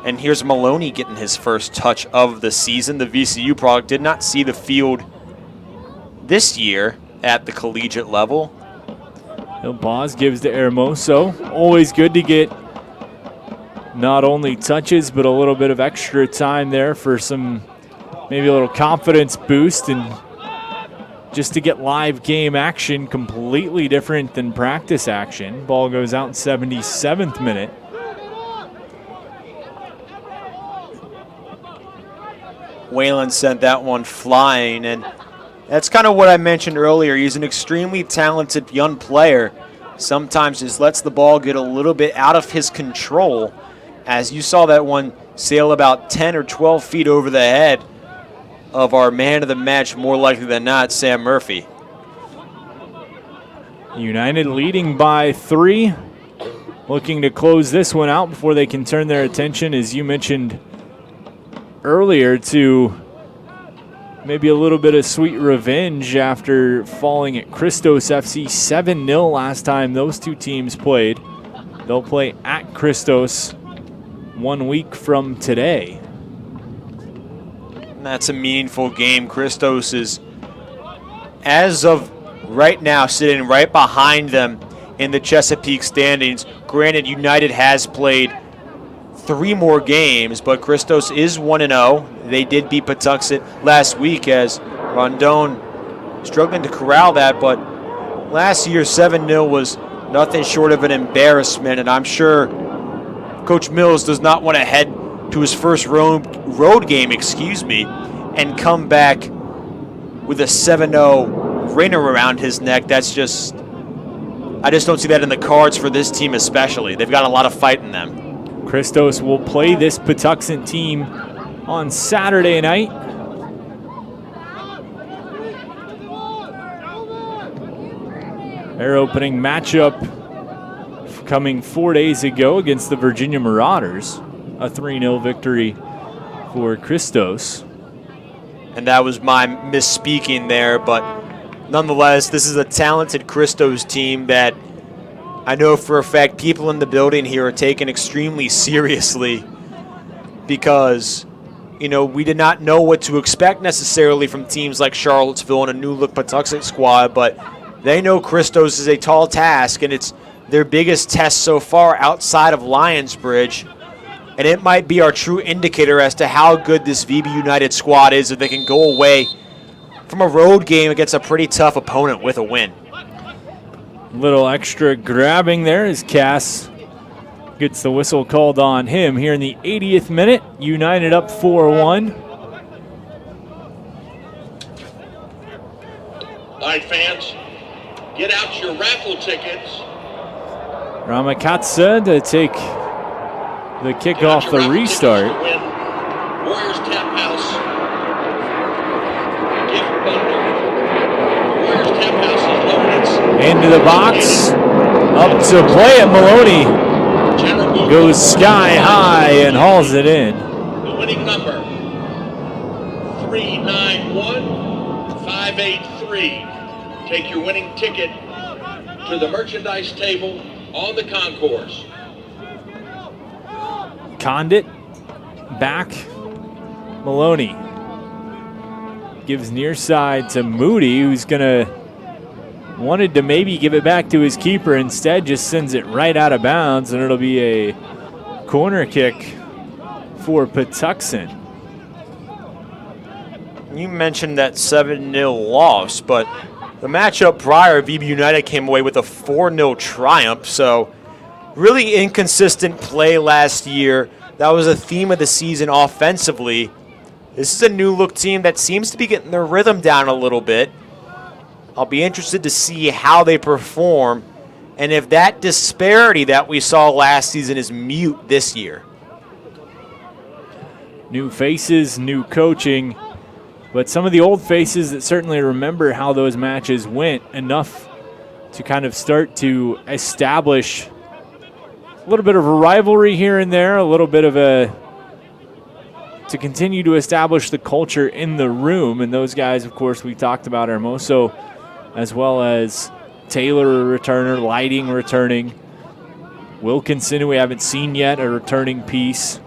And here's Maloney getting his first touch of the season. The VCU product did not see the field this year at the collegiate level. He'll pause, gives to Hermoso. Always good to get not only touches, but a little bit of extra time there for some, maybe a little confidence boost and just to get live game action, completely different than practice action. Ball goes out in 77th minute. Wayland sent that one flying, and that's kind of what I mentioned earlier. He's an extremely talented young player. Sometimes just lets the ball get a little bit out of his control. As you saw that one sail about 10 or 12 feet over the head of our man of the match, more likely than not, Sam Murphy. United leading by 3. Looking to close this one out before they can turn their attention, as you mentioned earlier, to maybe a little bit of sweet revenge after falling at Christos FC 7-0 last time those two teams played. They'll play at Christos 1 week from today. And that's a meaningful game. Christos is, as of right now, sitting right behind them in the Chesapeake standings. Granted, United has played 3 more games, but Christos is 1-0. They did beat Patuxent last week, as Rondon struggling to corral that, but last year 7-0 was nothing short of an embarrassment, and I'm sure Coach Mills does not want to head to his first road game, and come back with a 7-0 ringer around his neck. I just don't see that in the cards for this team especially. They've got a lot of fight in them. Christos will play this Patuxent team on Saturday night. Their opening matchup coming 4 days ago against the Virginia Marauders. A 3-0 victory for Christos. And that was my misspeaking there, but nonetheless, this is a talented Christos team that I know for a fact people in the building here are taking extremely seriously, because, you know, we did not know what to expect necessarily from teams like Charlottesville and a new-look Patuxent squad, but they know Christos is a tall task, and it's their biggest test so far outside of Lionsbridge. and it might be our true indicator as to how good this VB United squad is if they can go away from a road game against a pretty tough opponent with a win. Little extra grabbing there as Cass gets the whistle called on him here in the 80th minute. United up 4-1. All right, fans, get out your raffle tickets. Ramakatsa to take the kick off the restart. Warriors Tap House gift bundle. Warriors Tap House is loaded. Into the box. Up to play it. Maloney goes sky high and hauls it in. The winning number, 391583. Take your winning ticket to the merchandise table on the concourse. Condit back. Maloney gives near side to Moody, who's wanted to maybe give it back to his keeper. Instead, just sends it right out of bounds, and it'll be a corner kick for Patuxent. You mentioned that 7-0 loss, but the matchup prior, VB United came away with a 4-0 triumph, so really inconsistent play last year. That was a theme of the season offensively. This is a new-look team that seems to be getting their rhythm down a little bit. I'll be interested to see how they perform and if that disparity that we saw last season is mute this year. New faces, new coaching, but some of the old faces that certainly remember how those matches went enough to kind of start to establish a little bit of a rivalry here and there, a little bit of to continue to establish the culture in the room. And those guys, of course, we talked about Hermoso, as well as Taylor, a returner, Lighting returning, Wilkinson, who we haven't seen yet, a returning piece.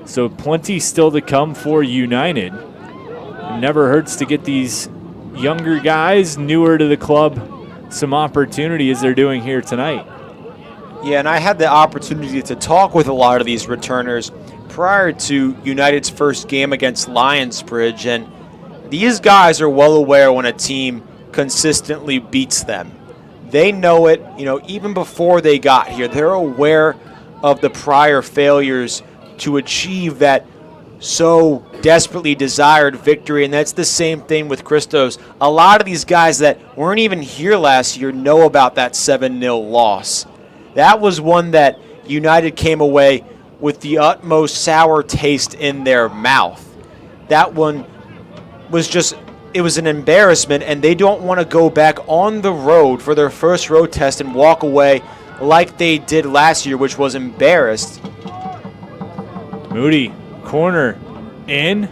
So plenty still to come for United. It never hurts to get these younger guys, newer to the club, some opportunity as they're doing here tonight. Yeah, and I had the opportunity to talk with a lot of these returners prior to United's first game against Lionsbridge, and these guys are well aware when a team consistently beats them. They know it, even before they got here. They're aware of the prior failures to achieve that so desperately desired victory, and that's the same thing with Christos. A lot of these guys that weren't even here last year know about that 7-0 loss. That was one that United came away with the utmost sour taste in their mouth. That one was it was an embarrassment, and they don't want to go back on the road for their first road test and walk away like they did last year, which was embarrassed. Moody, corner, in,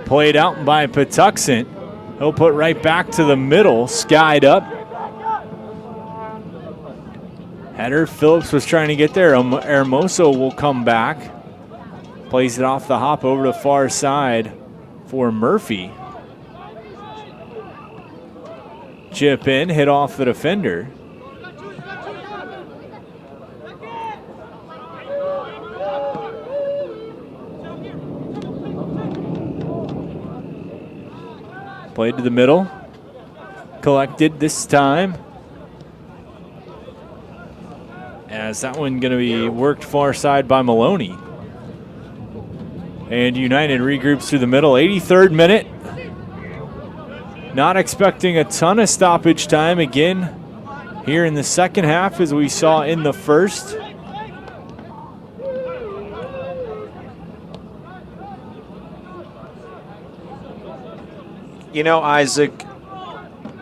played out by Patuxent. He'll put right back to the middle, skied up. Header, Phillips was trying to get there. Hermoso will come back. Plays it off the hop over to the far side for Murphy. Chip in, hit off the defender. Played to the middle. Collected this time. As that one going to be worked far side by Maloney. And United regroups through the middle. 83rd minute. Not expecting a ton of stoppage time again here in the second half as we saw in the first. Isaac,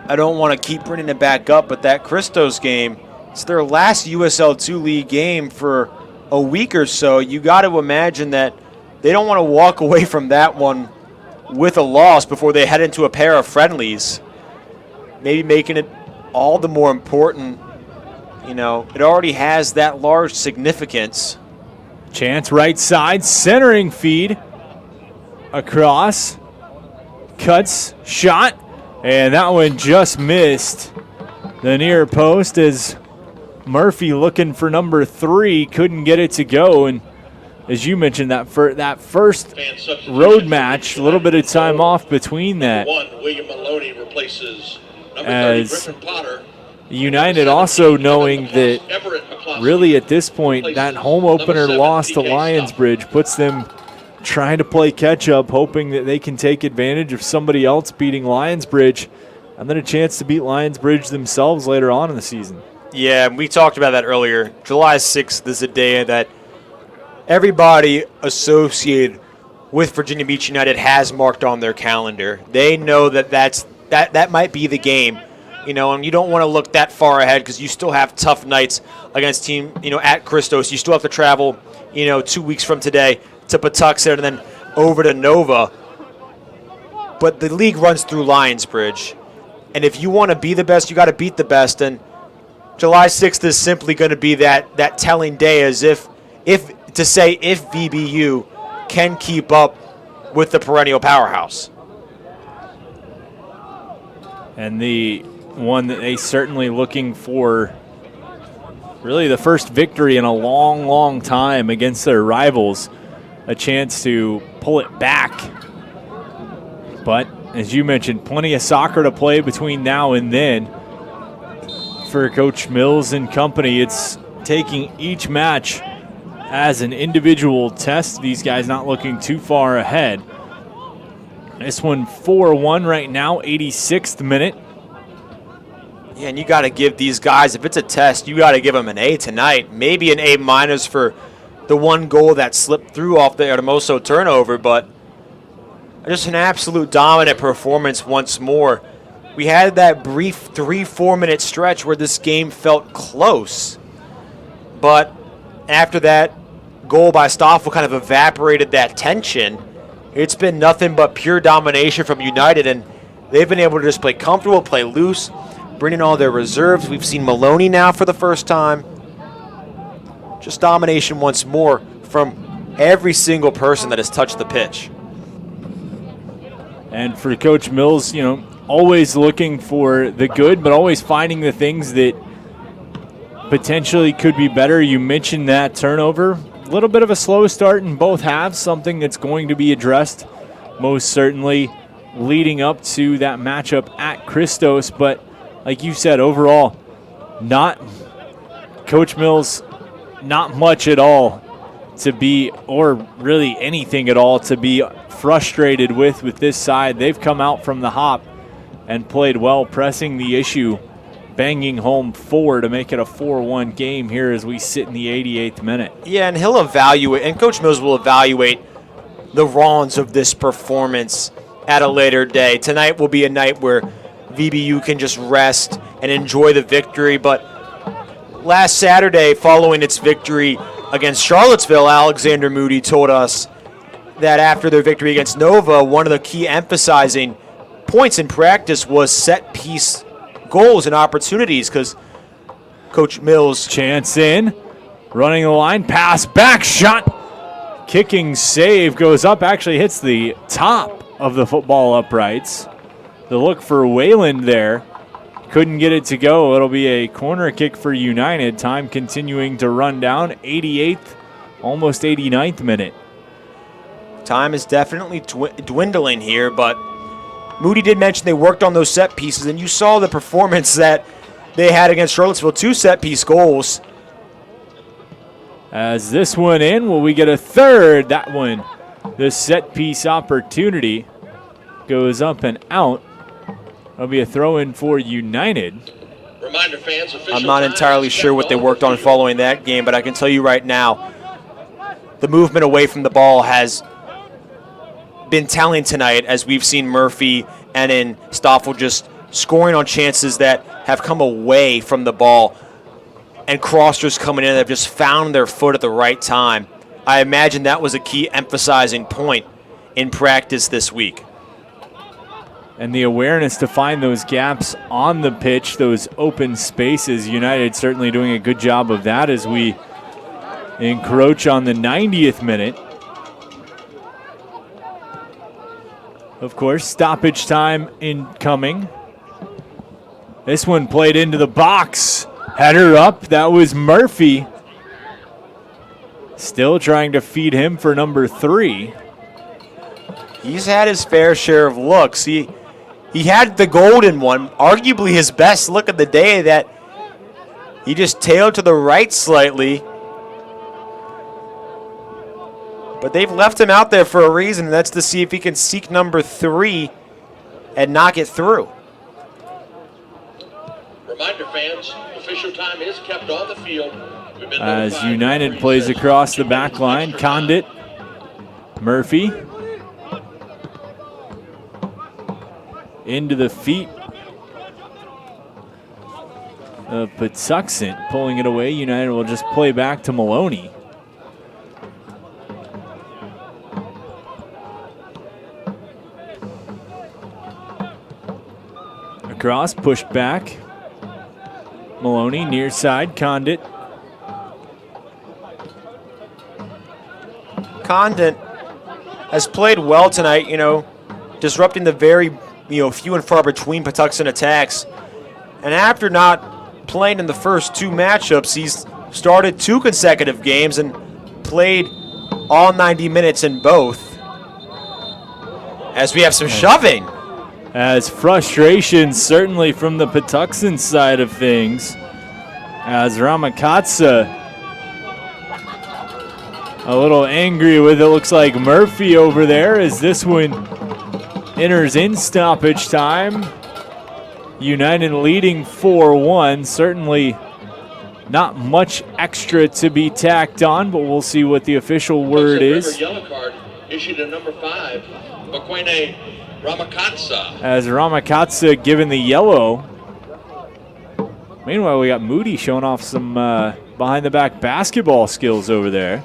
I don't want to keep bringing it back up, but that Christos game, it's their last USL 2 League game for a week or so. You got to imagine that they don't want to walk away from that one with a loss before they head into a pair of friendlies. Maybe making it all the more important. It already has that large significance. Chance right side, centering feed. Across. Cuts, shot, and that one just missed the near post as Murphy looking for number 3, couldn't get it to go, and as you mentioned, that first road match, a little bit of time off between that. William Maloney replaces number 30 As Griffin Potter. United also knowing that really at this point, that home opener loss to Lionsbridge puts them trying to play catch-up, hoping that they can take advantage of somebody else beating Lionsbridge and then a chance to beat Lionsbridge themselves later on in the season. Yeah, we talked about that earlier. July 6th is a day that everybody associated with Virginia Beach United has marked on their calendar. They know that that might be the game, and you don't want to look that far ahead because you still have tough nights against team, at Christos. You still have to travel, 2 weeks from today to Patuxent and then over to Nova. But the league runs through Lionsbridge. And if you want to be the best, you got to beat the best. And July 6th is simply going to be that telling day, as if VBU can keep up with the perennial powerhouse. And the one that they certainly looking for, really the first victory in a long, long time against their rivals, a chance to pull it back. But as you mentioned, plenty of soccer to play between now and then. For Coach Mills and company, it's taking each match as an individual test. These guys not looking too far ahead. This one 4-1 right now, 86th minute. Yeah, and you got to give these guys, if it's a test, you got to give them an A tonight. Maybe an A- for the one goal that slipped through off the Hermoso turnover, but just an absolute dominant performance once more. We had that brief 3-4 minute stretch where this game felt close, but after that goal by Stoffel kind of evaporated that tension. It's been nothing but pure domination from United, and they've been able to just play comfortable, play loose, bring in all their reserves. We've seen Maloney now for the first time. Just domination once more from every single person that has touched the pitch. And for Coach Mills, always looking for the good, but always finding the things that potentially could be better. You mentioned that turnover. A little bit of a slow start in both halves, something that's going to be addressed most certainly leading up to that matchup at Christos. But like you said, overall, Coach Mills, not much at all to be, or really anything at all to be frustrated with this side. They've come out from the hop and played well, pressing the issue, banging home 4 to make it a 4-1 game here as we sit in the 88th minute. Yeah, and he'll evaluate, and Coach Mills will evaluate the wrongs of this performance at a later day. Tonight will be a night where VBU can just rest and enjoy the victory, but last Saturday, following its victory against Charlottesville, Alexander Moody told us that after their victory against Nova, one of the key emphasizing points in practice was set-piece goals and opportunities, because Coach Mills... Chance in, running the line, pass, back shot, kicking save, goes up, actually hits the top of the football uprights. The look for Wayland there. Couldn't get it to go. It'll be a corner kick for United. Time continuing to run down. 88th, almost 89th minute. Time is definitely dwindling here, but Moody did mention they worked on those set pieces, and you saw the performance that they had against Charlottesville. 2 set-piece goals. As this one in, will we get a third? That one, the set-piece opportunity, goes up and out. It'll be a throw-in for United. Reminder fans, I'm not entirely sure what they worked on following that game, but I can tell you right now, the movement away from the ball has been telling tonight, as we've seen Murphy and in Stoffel just scoring on chances that have come away from the ball, and crossers coming in that have just found their foot at the right time. I imagine that was a key emphasizing point in practice this week. And the awareness to find those gaps on the pitch, those open spaces. United certainly doing a good job of that as we encroach on the 90th minute. Of course, stoppage time incoming. This one played into the box. Header up. That was Murphy. Still trying to feed him for number 3. He's had his fair share of looks. He had the golden one, arguably his best look of the day, that he just tailed to the right slightly. But they've left him out there for a reason, and that's to see if he can seek number 3 and knock it through. Reminder fans, official time is kept on the field. As United plays across the back line, Condit, Murphy. Into the feet of Patuxent, pulling it away. United will just play back to Maloney. Across, pushed back. Maloney, near side, Condit. Condit has played well tonight, disrupting the very few and far between Patuxent attacks. And after not playing in the first 2 matchups, he's started 2 consecutive games and played all 90 minutes in both. As we have some shoving. As frustration certainly from the Patuxent side of things. As Ramakatsa a little angry with it, looks like Murphy over there as this one enters in stoppage time. United leading 4-1. Certainly not much extra to be tacked on, but we'll see what the official word is. Yellow card issued to number 5, Makwene Ramakatsa. As Ramakatsa given the yellow. Meanwhile, we got Moody showing off some behind-the-back basketball skills over there.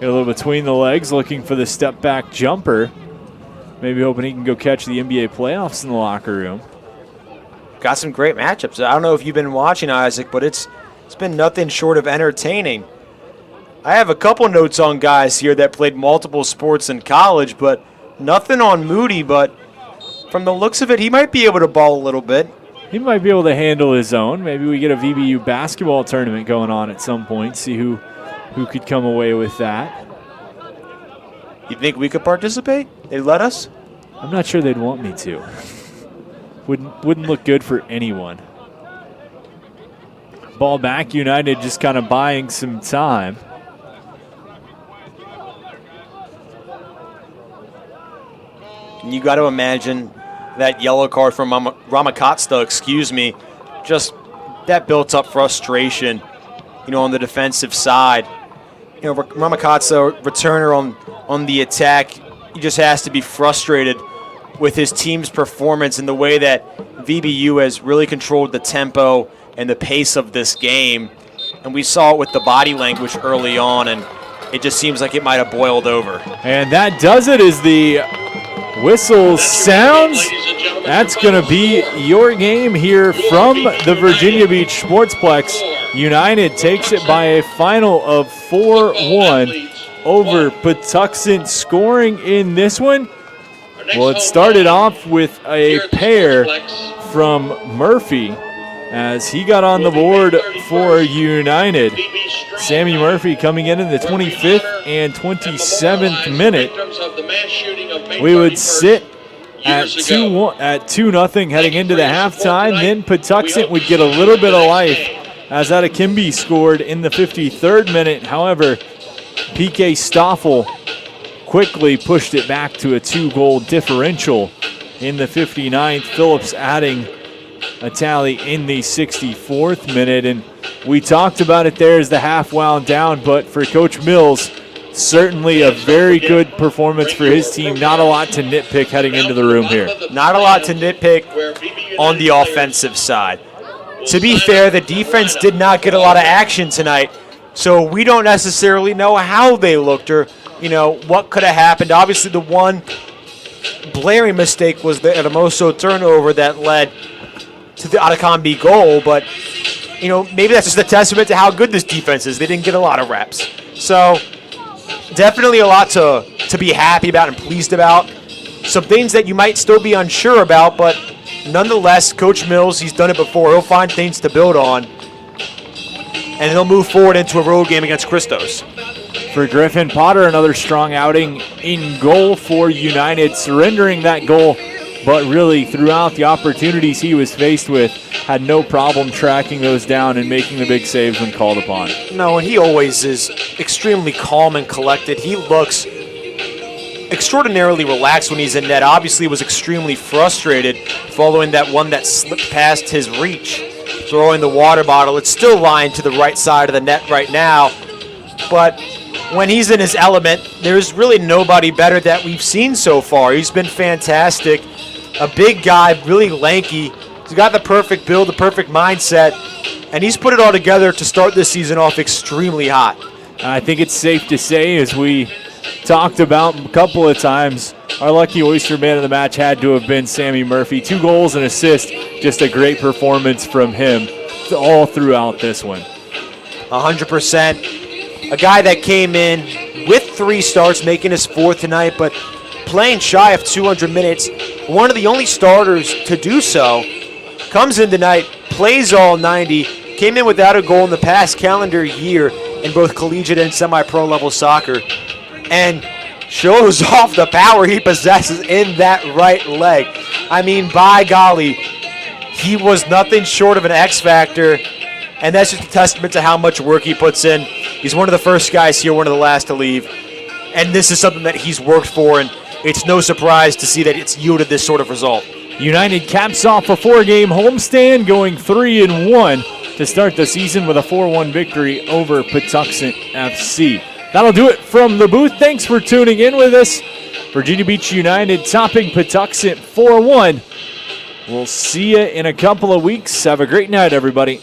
Got a little between the legs, looking for the step-back jumper. Maybe hoping he can go catch the NBA playoffs in the locker room. Got some great matchups. I don't know if you've been watching, Isaac, but it's been nothing short of entertaining. I have a couple notes on guys here that played multiple sports in college, but nothing on Moody. But from the looks of it, he might be able to ball a little bit. He might be able to handle his own. Maybe we get a VBU basketball tournament going on at some point, see who could come away with that. You think we could participate? They let us? I'm not sure they'd want me to. Wouldn't look good for anyone. Ball back, United just kind of buying some time. You got to imagine that yellow card from Ramakatsa, just that built up frustration, on the defensive side. Ramakatsa, returner on the attack, he just has to be frustrated with his team's performance and the way that VBU has really controlled the tempo and the pace of this game. And we saw it with the body language early on, and it just seems like it might have boiled over. And that does it as the whistle sounds. That's going to be your game here from the Virginia Beach Sportsplex. United takes it by a final of 4-1 over Patuxent. Scoring in this one, well, it started off with a pair from Murphy as he got on the board for United. Sammy Murphy coming in the 25th and 27th minute. We would sit at 2-0 heading into the halftime. Then Patuxent would get a little bit of life as Adekimbe scored in the 53rd minute. However, PK Stoffel quickly pushed it back to a 2-goal differential in the 59th. Phillips adding a tally in the 64th minute. And we talked about it there as the half wound down, but for Coach Mills, certainly a very good performance for his team. Not a lot to nitpick heading into the room here. Not a lot to nitpick on the offensive side. To be fair, the defense did not get a lot of action tonight, so we don't necessarily know how they looked or what could have happened. Obviously, the one blaring mistake was the Hermoso turnover that led to the Adekimbe goal, but maybe that's just a testament to how good this defense is. They didn't get a lot of reps. So definitely a lot to be happy about and pleased about. Some things that you might still be unsure about, but nonetheless, Coach Mills, he's done it before. He'll find things to build on. and they'll move forward into a road game against Christos. For Griffin Potter, another strong outing in goal for United, surrendering that goal, but really throughout the opportunities he was faced with, had no problem tracking those down and making the big saves when called upon. No, and he always is extremely calm and collected. He looks extraordinarily relaxed when he's in net. Obviously was extremely frustrated following that one that slipped past his reach, throwing the water bottle. It's still lying to the right side of the net right now, but when he's in his element, there's really nobody better that we've seen so far. He's been fantastic. A big guy, really lanky. He's got the perfect build, the perfect mindset, and he's put it all together to start this season off extremely hot. I think it's safe to say, as we talked about a couple of times, our lucky Oyster man of the match had to have been Sammy Murphy. 2 goals and assist, just a great performance from him all throughout this one. 100%. A guy that came in with 3 starts, making his 4th tonight, but playing shy of 200 minutes. One of the only starters to do so. Comes in tonight, plays all 90, came in without a goal in the past calendar year in both collegiate and semi-pro level soccer, and shows off the power he possesses in that right leg. I mean, by golly, he was nothing short of an X factor, and that's just a testament to how much work he puts in. He's one of the first guys here, one of the last to leave, and this is something that he's worked for, and it's no surprise to see that it's yielded this sort of result. United caps off a 4-game homestand, going 3-1 to start the season with a 4-1 victory over Patuxent FC. That'll do it from the booth. Thanks for tuning in with us. Virginia Beach United topping Patuxent 4-1. We'll see you in a couple of weeks. Have a great night, everybody.